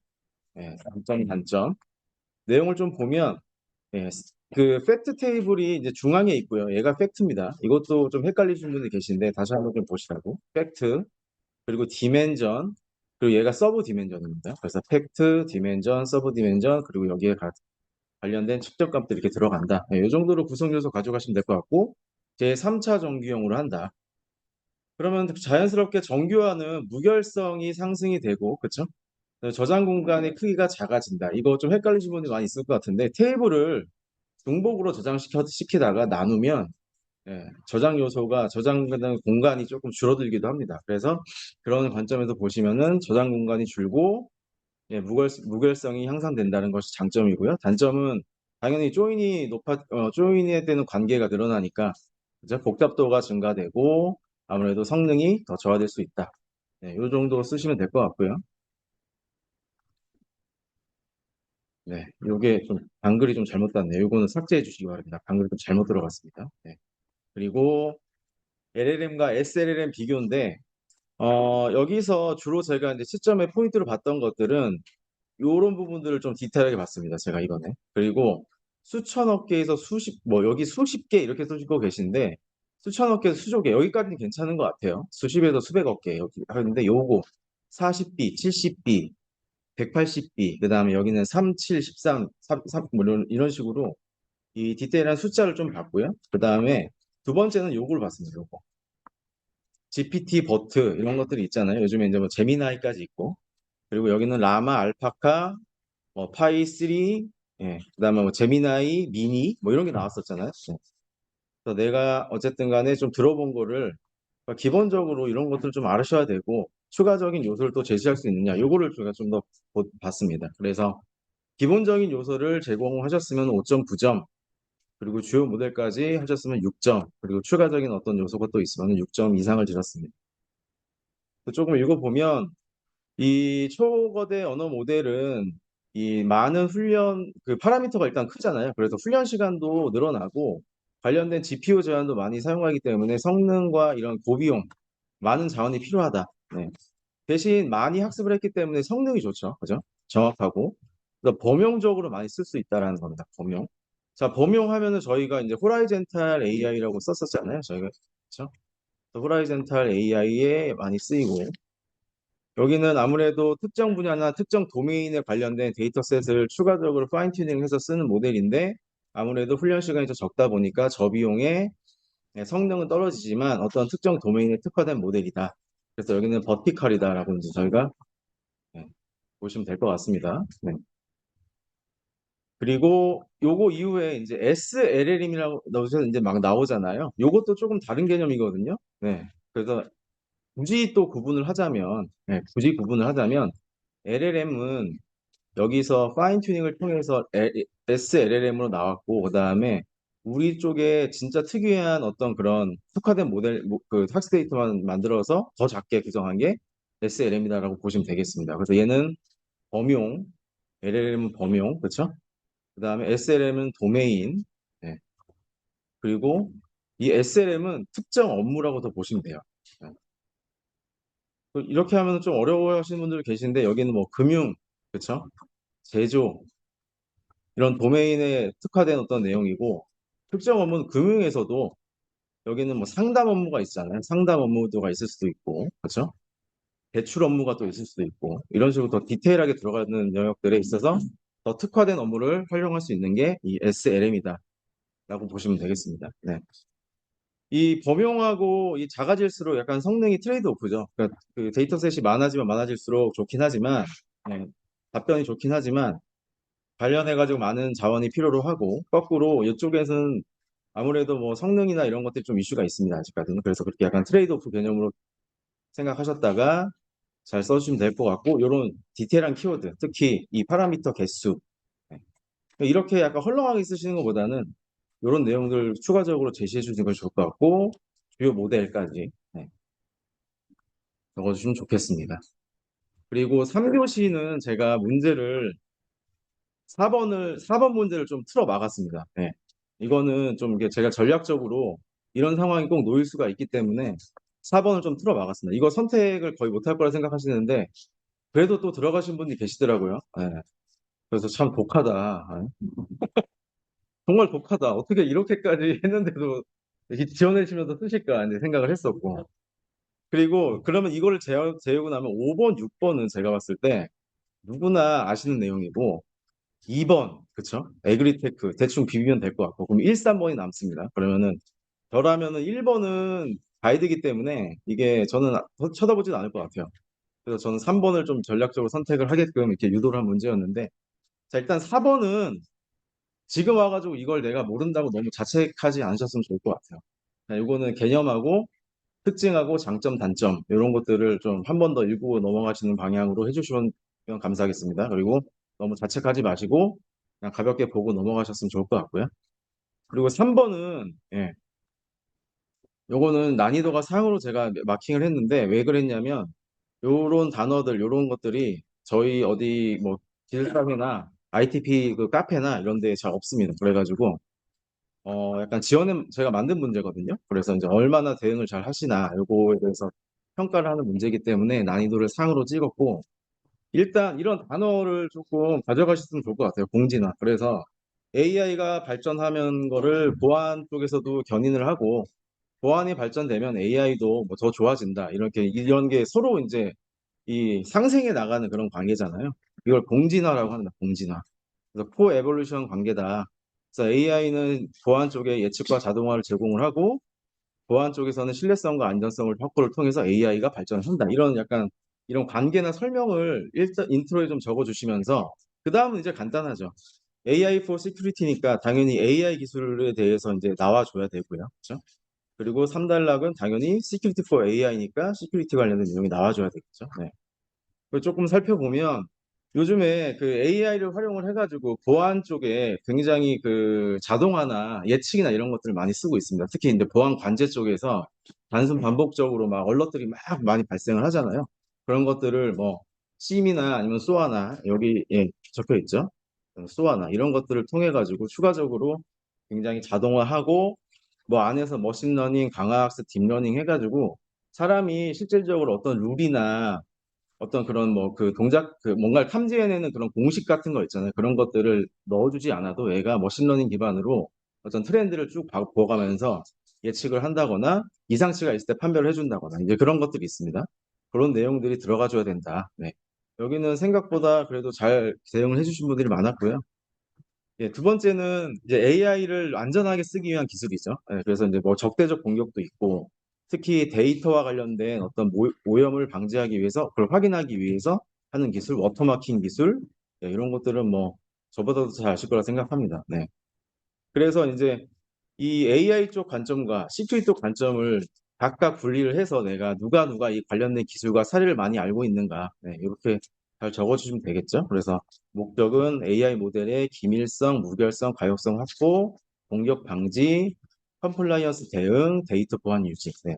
장점, 단점 내용을 좀 보면, 그 팩트 테이블이 이제 중앙에 있고요. 얘가 팩트입니다. 이것도 좀 헷갈리신 분이 계신데 다시 한번 좀 보시라고. 팩트, 그리고 디멘전, 그리고 얘가 서브 디멘전입니다. 그래서 팩트, 디멘전, 서브 디멘전, 그리고 여기에 관련된 측정값들이 이렇게 들어간다. 이 정도로 구성 요소 가져가시면 될 것 같고, 제 3차 정규형으로 한다. 그러면 자연스럽게 정교화는 무결성이 상승이 되고, 그쵸? 저장 공간의 크기가 작아진다. 이거 좀 헷갈리신 분이 많이 있을 것 같은데, 테이블을 중복으로 시키다가 나누면, 저장 요소가, 저장하는 공간이 조금 줄어들기도 합니다. 그래서 그런 관점에서 보시면은 저장 공간이 줄고, 무결성이 향상된다는 것이 장점이고요. 단점은 당연히 조인에 대한 관계가 늘어나니까, 그죠? 복잡도가 증가되고, 아무래도 성능이 더 저하될 수 있다. 이 정도 쓰시면 될 것 같고요. 네, 요게 좀 방글이 좀 잘못 닿네요. 요거는 삭제해 주시기 바랍니다. 방글이 좀 잘못 들어갔습니다. 네. 그리고 LLM과 SLLM 비교인데, 여기서 주로 제가 이제 시점에 포인트로 봤던 것들은 요런 부분들을 좀 디테일하게 봤습니다. 제가 이번에. 그리고 수천억 개에서 여기 수십 개 이렇게 쓰시고 계신데, 수천억 개에서 수조 개, 여기까지는 괜찮은 것 같아요. 수십에서 수백억 개 여기 하는데, 요거 40B, 70B, 180B, 그 다음에 여기는 3, 7, 13, 3, 뭐 이런 식으로 이 디테일한 숫자를 좀 봤고요. 그 다음에 두 번째는 요걸 봤습니다. 요거. GPT 버트 이런 것들이 있잖아요. 요즘에 이제 뭐 제미나이까지 있고, 그리고 여기는 라마, 알파카, 뭐 파이 3, 그다음에 뭐 제미나이 미니 뭐 이런 게 나왔었잖아요. 그래서 내가 어쨌든 간에 좀 들어본 거를, 그러니까 기본적으로 이런 것들을 좀 알으셔야 되고, 추가적인 요소를 또 제시할 수 있느냐, 요거를 제가 좀 더 봤습니다. 그래서 기본적인 요소를 제공하셨으면 5.9점, 그리고 주요 모델까지 하셨으면 6점, 그리고 추가적인 어떤 요소가 또 있으면 6점 이상을 드렸습니다. 조금 읽어보면 이 초거대 언어 모델은 이 많은 그 파라미터가 일단 크잖아요. 그래서 훈련 시간도 늘어나고 관련된 GPU 제한도 많이 사용하기 때문에 성능과 이런 고비용, 많은 자원이 필요하다. 네. 대신 많이 학습을 했기 때문에 성능이 좋죠. 그죠? 정확하고. 그래서 범용적으로 많이 쓸 수 있다라는 겁니다. 범용. 자, 범용하면은 저희가 이제 호라이젠탈 AI라고 썼었잖아요. 저희가. 그렇죠? 호라이젠탈 AI에 많이 쓰이고, 여기는 아무래도 특정 분야나 특정 도메인에 관련된 데이터셋을 추가적으로 파인 튜닝해서 쓰는 모델인데, 아무래도 훈련 시간이 좀 적다 보니까 저비용에 성능은 떨어지지만 어떤 특정 도메인에 특화된 모델이다. 그래서 여기는 버티컬이다라고 이제 저희가 보시면 될 것 같습니다. 네. 그리고 요거 이후에 이제 SLLM이라고 넣으셔서 이제 막 나오잖아요. 요것도 조금 다른 개념이거든요. 네. 그래서 굳이 구분을 하자면 LLM은 여기서 파인 튜닝을 통해서 SLLM으로 나왔고, 그다음에 우리 쪽에 진짜 특유한 어떤 그런 특화된 그 학습 데이터만 만들어서 더 작게 구성한 게 SLM이다라고 보시면 되겠습니다. 그래서 얘는 범용, LLM은 범용, 그렇죠? 그다음에 SLM은 도메인, 네. 그리고 이 SLM은 특정 업무라고 더 보시면 돼요. 네. 이렇게 하면 좀 어려워하시는 분들 계신데, 여기는 뭐 금융, 그렇죠? 제조, 이런 도메인에 특화된 어떤 내용이고, 특정 업무는 금융에서도 여기는 뭐 상담 업무가 있잖아요. 상담 업무가 있을 수도 있고, 그렇죠? 대출 업무가 또 있을 수도 있고, 이런 식으로 더 디테일하게 들어가는 영역들에 있어서 더 특화된 업무를 활용할 수 있는 게 이 SLM이다 라고 보시면 되겠습니다. 네. 이 범용하고 이 작아질수록 약간 성능이 트레이드 오프죠. 그러니까 그 데이터셋이 많아지면 많아질수록 좋긴 하지만, 답변이 좋긴 하지만, 관련해가지고 많은 자원이 필요로 하고, 거꾸로 이쪽에서는 아무래도 뭐 성능이나 이런 것들이 좀 이슈가 있습니다. 아직까지는. 그래서 그렇게 약간 트레이드오프 개념으로 생각하셨다가 잘 써주시면 될 것 같고, 이런 디테일한 키워드, 특히 이 파라미터 개수, 네. 이렇게 약간 헐렁하게 쓰시는 것보다는 이런 내용들 추가적으로 제시해 주시는 걸 좋을 것 같고, 주요 모델까지 적어주시면 좋겠습니다. 그리고 3교시는 제가 문제를 4번 문제를 좀 틀어 막았습니다. 네. 이거는 좀 이게 제가 전략적으로 이런 상황이 꼭 놓일 수가 있기 때문에 4번을 좀 틀어 막았습니다. 이거 선택을 거의 못할 거라 생각하시는데, 그래도 또 들어가신 분이 계시더라고요. 네. 그래서 참 독하다. 정말 독하다. 어떻게 이렇게까지 했는데도 이렇게 지원해 주시면서 쓰실까 이제 생각을 했었고. 그리고 그러면 이거를 재우고 나면 5번, 6번은 제가 봤을 때 누구나 아시는 내용이고 2번, 그쵸? 에그리테크 대충 비비면 될 것 같고 그럼 1, 3번이 남습니다. 그러면은 저라면은 1번은 가이드이기 때문에 이게 저는 쳐다보진 않을 것 같아요. 그래서 저는 3번을 좀 전략적으로 선택을 하게끔 이렇게 유도를 한 문제였는데 자 일단 4번은 지금 와가지고 이걸 내가 모른다고 너무 자책하지 않으셨으면 좋을 것 같아요. 자, 이거는 개념하고 특징하고 장점, 단점 이런 것들을 좀 한 번 더 읽고 넘어가시는 방향으로 해주시면 감사하겠습니다. 그리고 너무 자책하지 마시고 그냥 가볍게 보고 넘어가셨으면 좋을 것 같고요. 그리고 3번은 요거는 난이도가 상으로 제가 마킹을 했는데 왜 그랬냐면 요런 단어들 요런 것들이 저희 어디 뭐 길상이나 ITP 그 카페나 이런 데에 잘 없습니다. 그래가지고 약간 지원은 제가 만든 문제거든요. 그래서 이제 얼마나 대응을 잘 하시나 요거에 대해서 평가를 하는 문제이기 때문에 난이도를 상으로 찍었고 일단 이런 단어를 조금 가져가셨으면 좋을 것 같아요. 공지나. 그래서 AI가 발전하면 거를 보안 쪽에서도 견인을 하고 보안이 발전되면 AI도 뭐 더 좋아진다. 이렇게 이런 게 서로 이제 이 상생해 나가는 그런 관계잖아요. 이걸 공진화라고 합니다. 공진화. 그래서 코에볼루션 관계다. 그래서 AI는 보안 쪽에 예측과 자동화를 제공을 하고 보안 쪽에서는 신뢰성과 안전성을 확보를 통해서 AI가 발전한다. 이런 약간 이런 관계나 설명을 일단 인트로에 좀 적어주시면서 그 다음은 이제 간단하죠. AI for Security니까 당연히 AI 기술에 대해서 이제 나와줘야 되고요. 그렇죠? 그리고 3단락은 당연히 Security for AI니까 시큐리티 관련된 내용이 나와줘야 되겠죠. 네. 그걸 조금 살펴보면 요즘에 그 AI를 활용을 해가지고 보안 쪽에 굉장히 그 자동화나 예측이나 이런 것들을 많이 쓰고 있습니다. 특히 이제 보안 관제 쪽에서 단순 반복적으로 막 얼럿들이 막 많이 발생을 하잖아요. 그런 것들을 뭐 심이나 아니면 소아나 여기 적혀 있죠. 소아나 이런 것들을 통해 가지고 추가적으로 굉장히 자동화하고 뭐 안에서 머신러닝, 강화학습, 딥러닝 해가지고 사람이 실질적으로 어떤 룰이나 어떤 그런 뭐 그 동작 그 뭔가를 탐지해내는 그런 공식 같은 거 있잖아요. 그런 것들을 넣어주지 않아도 얘가 머신러닝 기반으로 어떤 트렌드를 쭉 보가면서 예측을 한다거나 이상치가 있을 때 판별을 해준다거나 이제 그런 것들이 있습니다. 그런 내용들이 들어가줘야 된다. 네. 여기는 생각보다 그래도 잘 대응을 해주신 분들이 많았고요. 두 번째는 이제 AI를 안전하게 쓰기 위한 기술이죠. 그래서 이제 뭐 적대적 공격도 있고, 특히 데이터와 관련된 어떤 오염을 방지하기 위해서, 그걸 확인하기 위해서 하는 기술, 워터마킹 기술, 이런 것들은 뭐 저보다도 잘 아실 거라 생각합니다. 네. 그래서 이제 이 AI 쪽 관점과 C2E 쪽 관점을 각각 분리를 해서 내가 누가 이 관련된 기술과 사례를 많이 알고 있는가, 이렇게 잘 적어주시면 되겠죠. 그래서 목적은 AI 모델의 기밀성, 무결성, 가역성 확보, 공격 방지, 컴플라이언스 대응, 데이터 보안 유지. 네.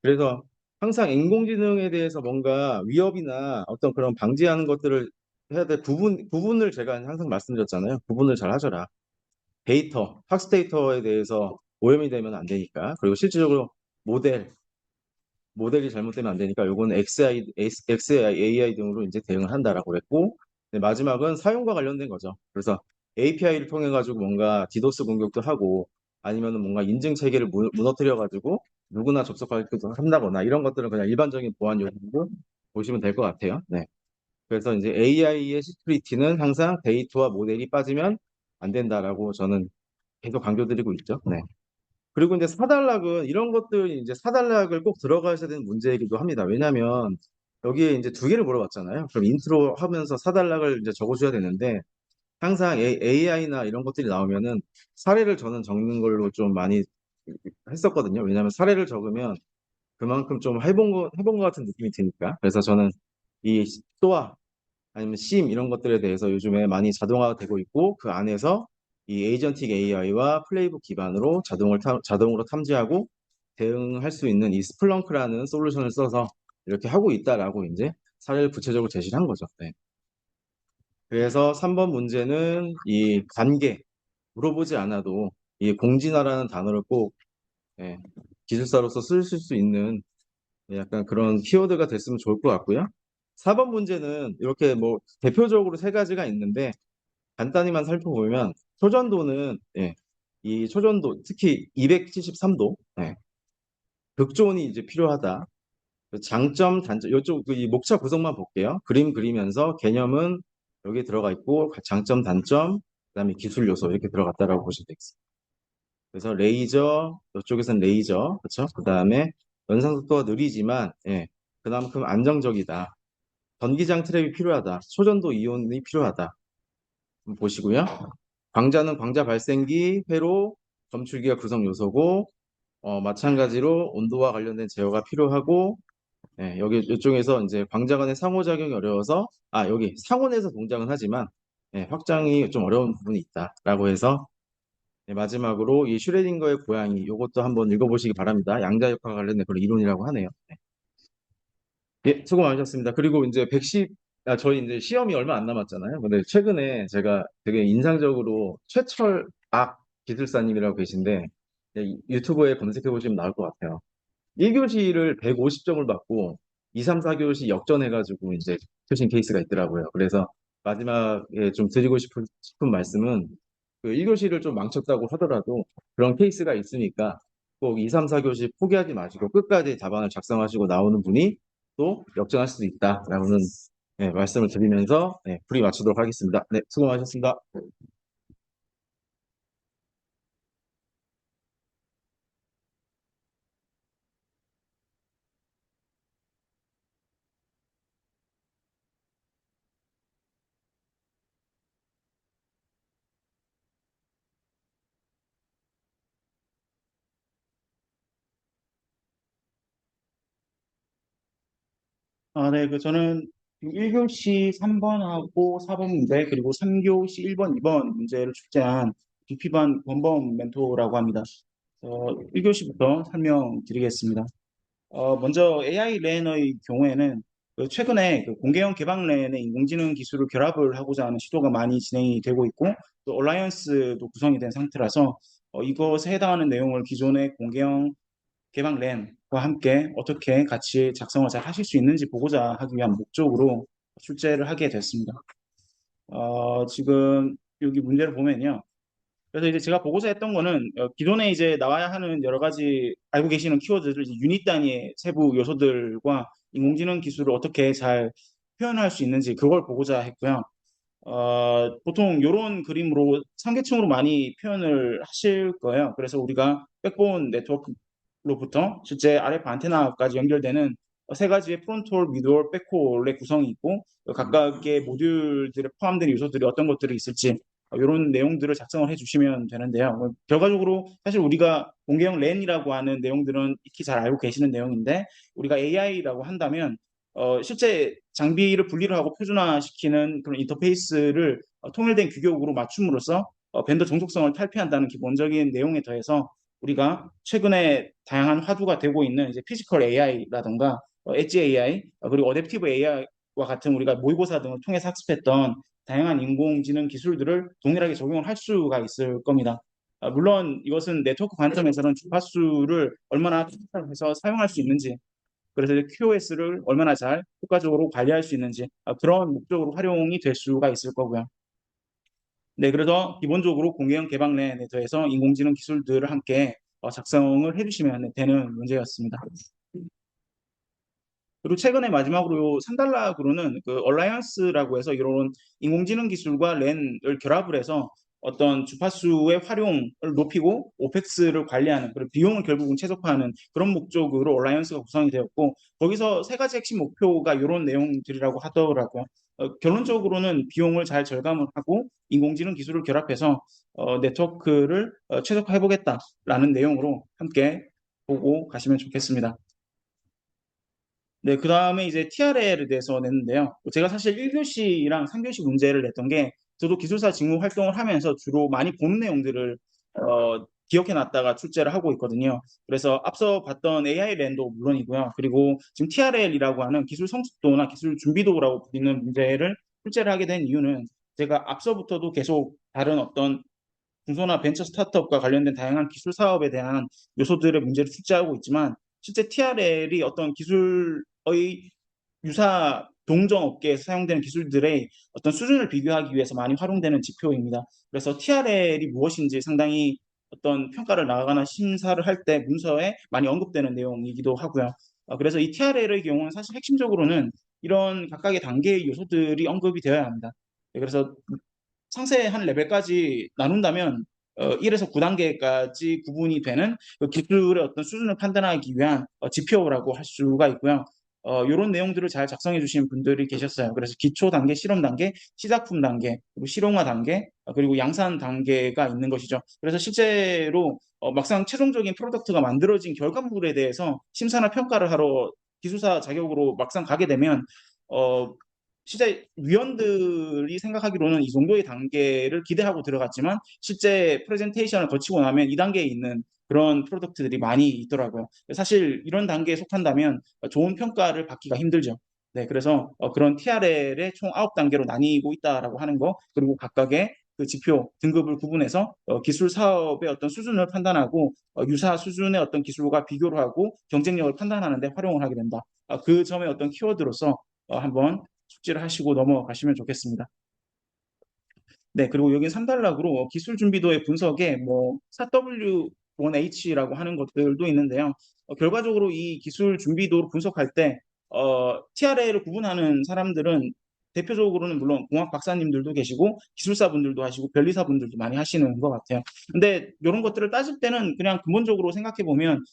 그래서 항상 인공지능에 대해서 뭔가 위협이나 어떤 그런 방지하는 것들을 해야 될 구분을 제가 항상 말씀드렸잖아요. 구분을 잘 하셔라. 데이터, 학습 데이터에 대해서 오염이 되면 안 되니까. 그리고 실질적으로 모델이 잘못되면 안 되니까 요거는 XAI, AI 등으로 이제 대응을 한다라고 그랬고, 네, 마지막은 사용과 관련된 거죠. 그래서 API를 통해 가지고 뭔가 디도스 공격도 하고 아니면은 뭔가 인증 체계를 무너뜨려 가지고 누구나 접속하기도 한다거나 이런 것들은 그냥 일반적인 보안 요소로 보시면 될 것 같아요. 네. 그래서 이제 AI의 시큐리티는 항상 데이터와 모델이 빠지면 안 된다라고 저는 계속 강조드리고 있죠. 네. 그리고 이제 사단락은 이런 것들 이제 사단락을 꼭 들어가셔야 되는 문제이기도 합니다. 왜냐하면 여기에 이제 두 개를 물어봤잖아요. 그럼 인트로 하면서 사단락을 이제 적어줘야 되는데 항상 AI나 이런 것들이 나오면은 사례를 저는 적는 걸로 좀 많이 했었거든요. 왜냐하면 사례를 적으면 그만큼 좀 해본 것 같은 느낌이 드니까. 그래서 저는 이 또아 아니면 심 이런 것들에 대해서 요즘에 많이 자동화되고 있고 그 안에서 이 에이전틱 AI와 플레이북 기반으로 자동으로 탐지하고 대응할 수 있는 이 스플렁크라는 솔루션을 써서 이렇게 하고 있다라고 이제 사례를 구체적으로 제시를 한 거죠. 네. 그래서 3번 문제는 이 관계 물어보지 않아도 이 공진화라는 단어를 꼭 기술사로서 쓰실 수 있는 약간 그런 키워드가 됐으면 좋을 것 같고요. 4번 문제는 이렇게 뭐 대표적으로 세 가지가 있는데 간단히만 살펴보면 초전도는 이 초전도 특히 273도 극조온이 이제 필요하다. 그 장점, 단점, 이쪽 이 목차 구성만 볼게요. 그림 그리면서 개념은 여기 들어가 있고 장점, 단점, 그다음에 기술 요소 이렇게 들어갔다라고 보시면 되겠습니다. 그래서 레이저, 이쪽에서는 레이저, 그렇죠? 그다음에 연상 속도가 느리지만 그만큼 안정적이다. 전기장 트랩이 필요하다. 초전도 이온이 필요하다. 한번 보시고요. 광자는 광자 발생기, 회로, 검출기가 구성 요소고 마찬가지로 온도와 관련된 제어가 필요하고 여기 이쪽에서 이제 광자 간의 상호작용이 어려워서 여기 상온에서 동작은 하지만 확장이 좀 어려운 부분이 있다라고 해서 마지막으로 이 슈레딩거의 고양이 이것도 한번 읽어보시기 바랍니다. 양자역학과 관련된 그런 이론이라고 하네요. 예, 수고 많으셨습니다. 그리고 이제 저희 이제 시험이 얼마 안 남았잖아요. 근데 최근에 제가 되게 인상적으로 최철악 기술사님이라고 계신데 유튜브에 검색해 보시면 나올 것 같아요. 1교시를 150점을 받고 2, 3, 4교시 역전해가지고 이제 쓰신 케이스가 있더라고요. 그래서 마지막에 좀 드리고 싶은 말씀은 그 1교시를 좀 망쳤다고 하더라도 그런 케이스가 있으니까 꼭 2, 3, 4교시 포기하지 마시고 끝까지 답안을 작성하시고 나오는 분이 또 역전할 수도 있다라고는 말씀을 드리면서 풀이 마치도록 하겠습니다. 네, 수고 많으셨습니다. 네, 저는 1교시 3번하고 4번 문제, 그리고 3교시 1번, 2번 문제를 출제한 BP반 권범 멘토라고 합니다. 1교시부터 설명드리겠습니다. 먼저 AI 랜의 경우에는 최근에 공개형 개방 랜의 인공지능 기술을 결합을 하고자 하는 시도가 많이 진행이 되고 있고, 또 얼라이언스도 구성이 된 상태라서 이것에 해당하는 내용을 기존의 공개형 개방 랜과 함께 어떻게 같이 작성을 잘 하실 수 있는지 보고자 하기 위한 목적으로 출제를 하게 됐습니다. 지금 여기 문제를 보면요. 그래서 이제 제가 보고자 했던 거는 기존에 이제 나와야 하는 여러 가지 알고 계시는 키워드들, 이제 유닛 단위의 세부 요소들과 인공지능 기술을 어떻게 잘 표현할 수 있는지 그걸 보고자 했고요. 보통 이런 그림으로 삼계층으로 많이 표현을 하실 거예요. 그래서 우리가 백본 네트워크로부터 실제 RF 안테나까지 연결되는 세 가지의 프론톨, 미드홀, 백홀의 구성이 있고 각각의 모듈들에 포함된 요소들이 어떤 것들이 있을지 이런 내용들을 작성을 해주시면 되는데요. 결과적으로 사실 우리가 공개형 랜이라고 하는 내용들은 익히 잘 알고 계시는 내용인데 우리가 AI라고 한다면 실제 장비를 분리를 하고 표준화시키는 그런 인터페이스를 통일된 규격으로 맞춤으로써 벤더 종속성을 탈피한다는 기본적인 내용에 더해서 우리가 최근에 다양한 화두가 되고 있는 이제 피지컬 AI라던가 엣지 AI 그리고 어댑티브 AI와 같은 우리가 모의고사 등을 통해서 학습했던 다양한 인공지능 기술들을 동일하게 적용을 할 수가 있을 겁니다. 물론 이것은 네트워크 관점에서는 주파수를 얼마나 해서 사용할 수 있는지 그래서 QoS를 얼마나 잘 효과적으로 관리할 수 있는지 그런 목적으로 활용이 될 수가 있을 거고요. 네, 그래서 기본적으로 공개형 개방랜에 더해서 인공지능 기술들을 함께 작성을 해주시면 되는 문제였습니다. 그리고 최근에 마지막으로 3단락으로는 그 얼라이언스라고 해서 이런 인공지능 기술과 랜을 결합을 해서 어떤 주파수의 활용을 높이고 오펙스를 관리하는 그런 비용을 결국은 최소화하는 그런 목적으로 얼라이언스가 구성이 되었고 거기서 세 가지 핵심 목표가 이런 내용들이라고 하더라고요. 결론적으로는 비용을 잘 절감을 하고 인공지능 기술을 결합해서 네트워크를 최적화해 보겠다라는 내용으로 함께 보고 가시면 좋겠습니다. 네, 그 다음에 이제 TRL에 대해서 냈는데요. 제가 사실 1교시랑 3교시 문제를 냈던 게 저도 기술사 직무 활동을 하면서 주로 많이 본 내용들을 기억해 놨다가 출제를 하고 있거든요. 그래서 앞서 봤던 AI 랜도 물론이고요. 그리고 지금 TRL이라고 하는 기술 성숙도나 기술 준비도라고 불리는 문제를 출제를 하게 된 이유는 제가 앞서부터도 계속 다른 어떤 중소나 벤처 스타트업과 관련된 다양한 기술 사업에 대한 요소들의 문제를 출제하고 있지만 실제 TRL이 어떤 기술의 유사 동종 업계에서 사용되는 기술들의 어떤 수준을 비교하기 위해서 많이 활용되는 지표입니다. 그래서 TRL이 무엇인지 상당히 어떤 평가를 나가거나 심사를 할 때 문서에 많이 언급되는 내용이기도 하고요. 그래서 이 TRL의 경우는 사실 핵심적으로는 이런 각각의 단계의 요소들이 언급이 되어야 합니다. 그래서 상세한 레벨까지 나눈다면 1에서 9단계까지 구분이 되는 그 기술의 어떤 수준을 판단하기 위한 지표라고 할 수가 있고요. 이런 내용들을 잘 작성해 주신 분들이 계셨어요. 그래서 기초 단계, 실험 단계, 시작품 단계, 그리고 실용화 단계, 그리고 양산 단계가 있는 것이죠. 그래서 실제로 막상 최종적인 프로덕트가 만들어진 결과물에 대해서 심사나 평가를 하러 기술사 자격으로 막상 가게 되면 실제 위원들이 생각하기로는 이 정도의 단계를 기대하고 들어갔지만 실제 프레젠테이션을 거치고 나면 이 단계에 있는 그런 프로덕트들이 많이 있더라고요. 사실 이런 단계에 속한다면 좋은 평가를 받기가 힘들죠. 네, 그래서 그런 TRL의 총 9단계로 나뉘고 있다라고 하는 거, 그리고 각각의 그 지표, 등급을 구분해서 기술 사업의 어떤 수준을 판단하고 유사 수준의 어떤 기술과 비교를 하고 경쟁력을 판단하는 데 활용을 하게 된다. 그 점의 어떤 키워드로서 한번 숙지를 하시고 넘어가시면 좋겠습니다. 네, 그리고 여기 3단락으로 기술 준비도의 분석에 뭐 4W1H라고 하는 것들도 있는데요. 결과적으로 이 기술 준비도를 분석할 때 TRL을 구분하는 사람들은 대표적으로는 물론 공학 박사님들도 계시고 기술사분들도 하시고 변리사분들도 많이 하시는 것 같아요. 근데 이런 것들을 따질 때는 그냥 근본적으로 생각해 보면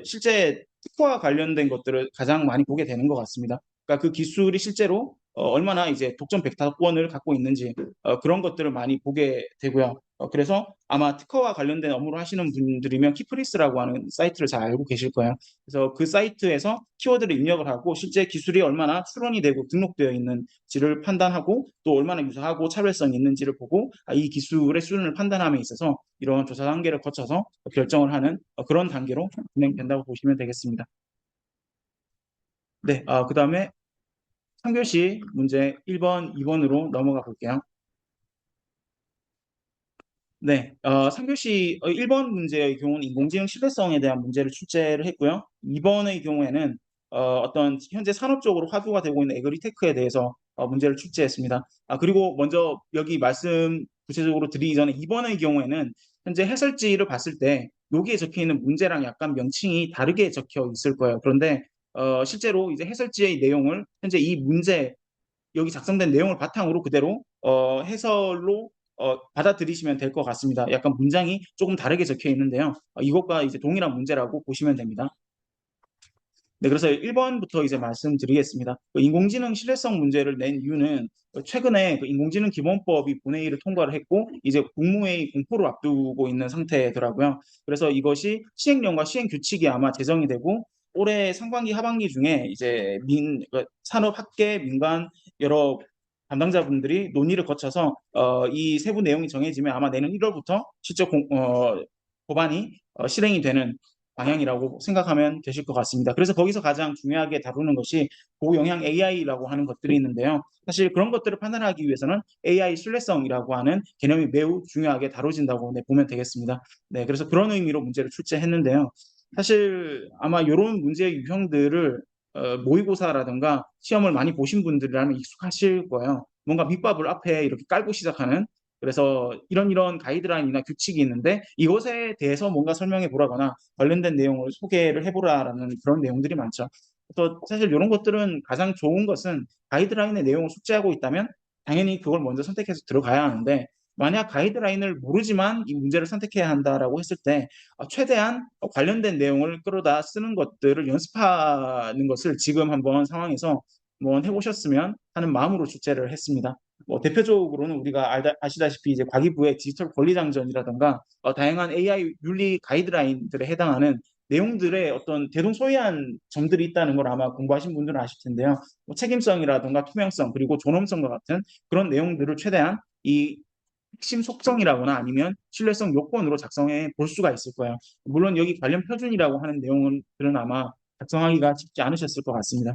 실제 특허와 관련된 것들을 가장 많이 보게 되는 것 같습니다. 그러니까 그 기술이 실제로 얼마나 이제 독점 백타권을 갖고 있는지 그런 것들을 많이 보게 되고요. 그래서 아마 특허와 관련된 업무를 하시는 분들이면 키프리스라고 하는 사이트를 잘 알고 계실 거예요. 그래서 그 사이트에서 키워드를 입력을 하고 실제 기술이 얼마나 출원이 되고 등록되어 있는지를 판단하고 또 얼마나 유사하고 차별성이 있는지를 보고 이 기술의 수준을 판단함에 있어서 이런 조사 단계를 거쳐서 결정을 하는 그런 단계로 진행된다고 보시면 되겠습니다. 네, 그 다음에 3교시 문제 1번, 2번으로 넘어가 볼게요. 네, 3교시 1번 문제의 경우는 인공지능 신뢰성에 대한 문제를 출제를 했고요. 2번의 경우에는 어떤 현재 산업적으로 화두가 되고 있는 에그리테크에 대해서 문제를 출제했습니다. 그리고 먼저 여기 말씀 구체적으로 드리기 전에 2번의 경우에는 현재 해설지를 봤을 때 여기에 적혀 있는 문제랑 약간 명칭이 다르게 적혀 있을 거예요. 그런데 실제로 이제 해설지의 내용을 현재 이 문제 여기 작성된 내용을 바탕으로 그대로 해설로 받아들이시면 될 것 같습니다. 약간 문장이 조금 다르게 적혀 있는데요. 이것과 이제 동일한 문제라고 보시면 됩니다. 네, 그래서 1번부터 이제 말씀드리겠습니다. 인공지능 신뢰성 문제를 낸 이유는 최근에 인공지능 기본법이 본회의를 통과를 했고 이제 국무회의 공포를 앞두고 있는 상태더라고요. 그래서 이것이 시행령과 시행 규칙이 아마 제정이 되고 올해 상반기 하반기 중에 이제 산업학계 민간 여러 담당자분들이 논의를 거쳐서 이 세부 내용이 정해지면 아마 내년 1월부터 실제 법안이 실행이 되는 방향이라고 생각하면 되실 것 같습니다. 그래서 거기서 가장 중요하게 다루는 것이 고영향 AI라고 하는 것들이 있는데요. 사실 그런 것들을 판단하기 위해서는 AI 신뢰성이라고 하는 개념이 매우 중요하게 다뤄진다고 보면 되겠습니다. 네, 그래서 그런 의미로 문제를 출제했는데요. 사실 아마 이런 문제의 유형들을 모의고사라든가 시험을 많이 보신 분들이라면 익숙하실 거예요. 뭔가 밑밥을 앞에 이렇게 깔고 시작하는 그래서 이런 가이드라인이나 규칙이 있는데 이것에 대해서 뭔가 설명해 보라거나 관련된 내용을 소개를 해보라라는 그런 내용들이 많죠. 그래서 사실 이런 것들은 가장 좋은 것은 가이드라인의 내용을 숙지하고 있다면 당연히 그걸 먼저 선택해서 들어가야 하는데 만약 가이드라인을 모르지만 이 문제를 선택해야 한다라고 했을 때 최대한 관련된 내용을 끌어다 쓰는 것들을 연습하는 것을 지금 한번 상황에서 한번 해보셨으면 하는 마음으로 출제를 했습니다. 대표적으로는 우리가 아시다시피 이제 과기부의 디지털 권리장전이라든가 다양한 AI 윤리 가이드라인들에 해당하는 내용들의 어떤 대동소이한 점들이 있다는 걸 아마 공부하신 분들은 아실 텐데요. 책임성이라든가 투명성 그리고 존엄성과 같은 그런 내용들을 최대한 이 핵심 속성이라거나 아니면 신뢰성 요건으로 작성해 볼 수가 있을 거예요. 물론 여기 관련 표준이라고 하는 내용들은 아마 작성하기가 쉽지 않으셨을 것 같습니다.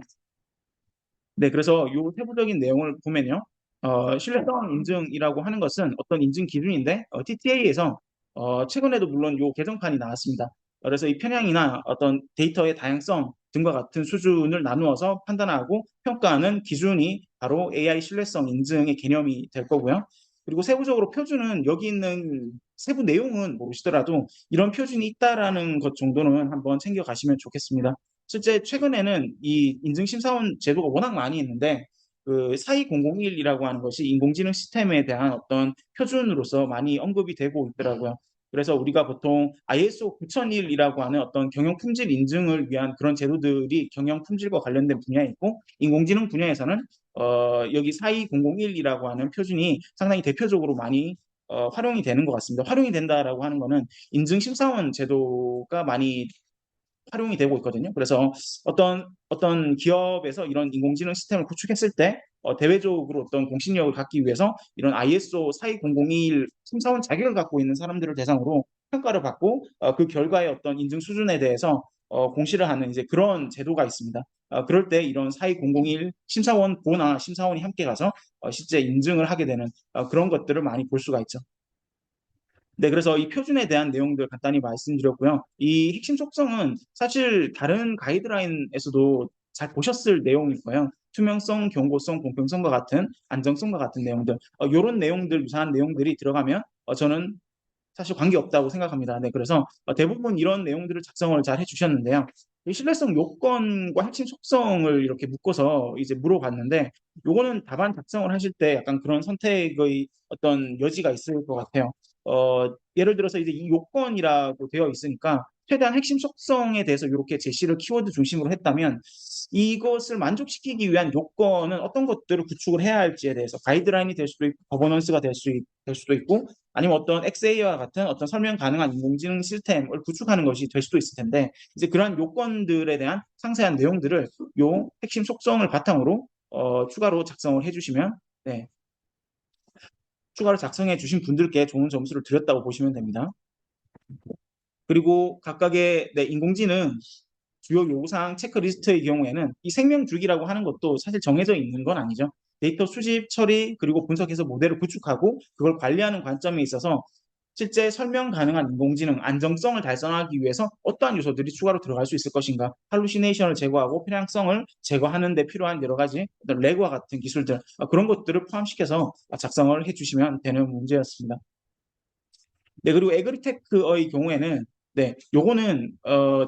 네, 그래서 이 세부적인 내용을 보면요. 신뢰성 인증이라고 하는 것은 어떤 인증 기준인데 TTA에서 최근에도 물론 이 개정판이 나왔습니다. 그래서 이 편향이나 어떤 데이터의 다양성 등과 같은 수준을 나누어서 판단하고 평가하는 기준이 바로 AI 신뢰성 인증의 개념이 될 거고요. 그리고 세부적으로 표준은 여기 있는 세부 내용은 모르시더라도 이런 표준이 있다라는 것 정도는 한번 챙겨가시면 좋겠습니다. 실제 최근에는 이 인증심사원 제도가 워낙 많이 있는데 그 42001이라고 하는 것이 인공지능 시스템에 대한 어떤 표준으로서 많이 언급이 되고 있더라고요. 그래서 우리가 보통 ISO 9001이라고 하는 어떤 경영 품질 인증을 위한 그런 제도들이 경영 품질과 관련된 분야에 있고, 인공지능 분야에서는 여기 42001이라고 하는 표준이 상당히 대표적으로 많이 활용이 되는 것 같습니다. 활용이 된다라고 하는 거는 인증심사원 제도가 많이 활용이 되고 있거든요. 그래서 어떤 기업에서 이런 인공지능 시스템을 구축했을 때 대외적으로 어떤 공신력을 갖기 위해서 이런 ISO 42001 심사원 자격을 갖고 있는 사람들을 대상으로 평가를 받고 그 결과의 어떤 인증 수준에 대해서 공시를 하는 이제 그런 제도가 있습니다. 그럴 때 이런 42001 심사원 보나 심사원이 함께 가서 실제 인증을 하게 되는 그런 것들을 많이 볼 수가 있죠. 네, 그래서 이 표준에 대한 내용들 간단히 말씀드렸고요. 이 핵심 속성은 사실 다른 가이드라인에서도 잘 보셨을 내용일 거예요. 투명성, 경고성, 공평성과 같은 안정성과 같은 내용들. 이런 내용들, 유사한 내용들이 들어가면 저는 사실 관계없다고 생각합니다. 네, 그래서 대부분 이런 내용들을 작성을 잘 해주셨는데요. 이 신뢰성 요건과 핵심 속성을 이렇게 묶어서 이제 물어봤는데, 요거는 답안 작성을 하실 때 약간 그런 선택의 어떤 여지가 있을 것 같아요. 예를 들어서 이제 이 요건이라고 되어 있으니까 최대한 핵심 속성에 대해서 이렇게 제시를 키워드 중심으로 했다면, 이것을 만족시키기 위한 요건은 어떤 것들을 구축을 해야 할지에 대해서 가이드라인이 될 수도 있고, 거버넌스가 될 수도 있고, 아니면 어떤 XA와 같은 어떤 설명 가능한 인공지능 시스템을 구축하는 것이 될 수도 있을 텐데, 이제 그러한 요건들에 대한 상세한 내용들을 요 핵심 속성을 바탕으로 추가로 작성을 해주시면, 네, 추가로 작성해 주신 분들께 좋은 점수를 드렸다고 보시면 됩니다. 그리고 각각의 인공지능 주요 요구사항 체크리스트의 경우에는 이 생명줄기라고 하는 것도 사실 정해져 있는 건 아니죠. 데이터 수집, 처리, 그리고 분석해서 모델을 구축하고 그걸 관리하는 관점에 있어서 실제 설명 가능한 인공지능 안정성을 달성하기 위해서 어떠한 요소들이 추가로 들어갈 수 있을 것인가, 할루시네이션을 제거하고 편향성을 제거하는 데 필요한 여러 가지 레그와 같은 기술들, 그런 것들을 포함시켜서 작성을 해주시면 되는 문제였습니다. 네, 그리고 에그리테크의 경우에는 요거는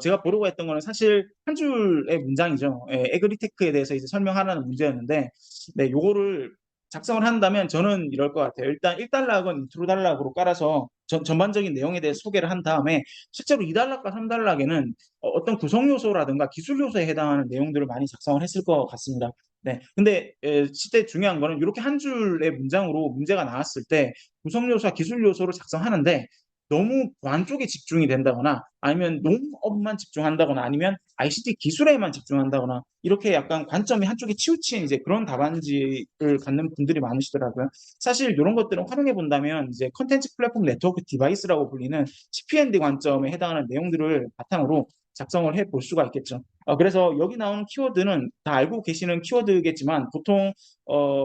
제가 보려고 했던 거는 사실 한 줄의 문장이죠. 에그리테크에 대해서 이제 설명하라는 문제였는데, 네, 요거를 작성을 한다면 저는 이럴 것 같아요. 일단 1단락은 인트로 단락으로 깔아서 전반적인 내용에 대해 소개를 한 다음에 실제로 2단락과 3단락에는 어떤 구성 요소라든가 기술 요소에 해당하는 내용들을 많이 작성을 했을 것 같습니다. 네, 근데 실제 중요한 거는 이렇게 한 줄의 문장으로 문제가 나왔을 때 구성 요소와 기술 요소를 작성하는데 너무 보안 쪽에 집중이 된다거나 아니면 농업만 집중한다거나 아니면 ICT 기술에만 집중한다거나 이렇게 약간 관점이 한쪽에 치우친 이제 그런 답안지를 갖는 분들이 많으시더라고요. 사실 이런 것들은 활용해 본다면 이제 컨텐츠 플랫폼 네트워크 디바이스라고 불리는 CPND 관점에 해당하는 내용들을 바탕으로 작성을 해 볼 수가 있겠죠. 그래서 여기 나오는 키워드는 다 알고 계시는 키워드겠지만 보통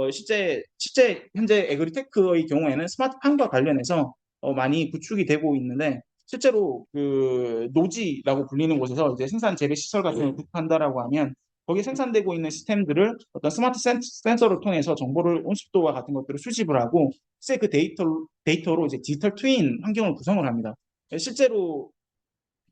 실제 현재 에그리테크의 경우에는 스마트팜과 관련해서 많이 구축이 되고 있는데, 실제로 그 노지라고 불리는 곳에서 이제 생산 재배 시설 같은 걸 구축한다라고 하면 거기에 생산되고 있는 시스템들을 어떤 스마트 센서를 통해서 정보를 온습도와 같은 것들을 수집을 하고 실제 그 데이터로 이제 디지털 트윈 환경을 구성을 합니다. 실제로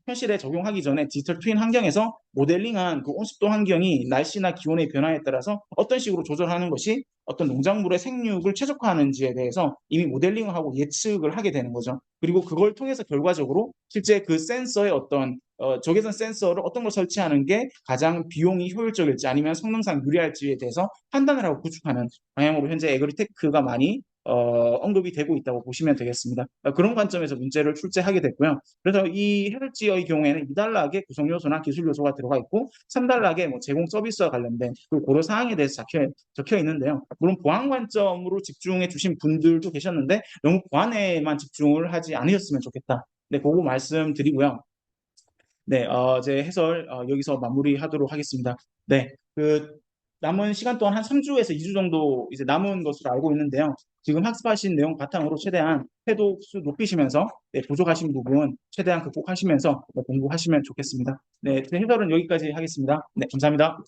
현실에 적용하기 전에 디지털 트윈 환경에서 모델링한 그 온습도 환경이 날씨나 기온의 변화에 따라서 어떤 식으로 조절하는 것이 어떤 농작물의 생육을 최적화하는지에 대해서 이미 모델링을 하고 예측을 하게 되는 거죠. 그리고 그걸 통해서 결과적으로 실제 그 센서의 어떤 적외선 센서를 어떤 걸 설치하는 게 가장 비용이 효율적일지 아니면 성능상 유리할지에 대해서 판단을 하고 구축하는 방향으로 현재 에그리테크가 많이 언급이 되고 있다고 보시면 되겠습니다. 그런 관점에서 문제를 출제하게 됐고요. 그래서 이 해설지의 경우에는 2단락에 구성 요소나 기술 요소가 들어가 있고 3단락에 뭐 제공 서비스와 관련된 그 고려 사항에 대해서 적혀 있는데요. 물론 보안 관점으로 집중해 주신 분들도 계셨는데 너무 보안에만 집중을 하지 않으셨으면 좋겠다. 네, 그거 말씀드리고요. 네, 제 해설 여기서 마무리하도록 하겠습니다. 네, 그 남은 시간 동안 한 3주에서 2주 정도 이제 남은 것으로 알고 있는데요. 지금 학습하신 내용 바탕으로 최대한 회도 수 높이시면서 부족하신 부분 최대한 극복하시면서 공부하시면 좋겠습니다. 네, 제 해설은 여기까지 하겠습니다. 네, 감사합니다.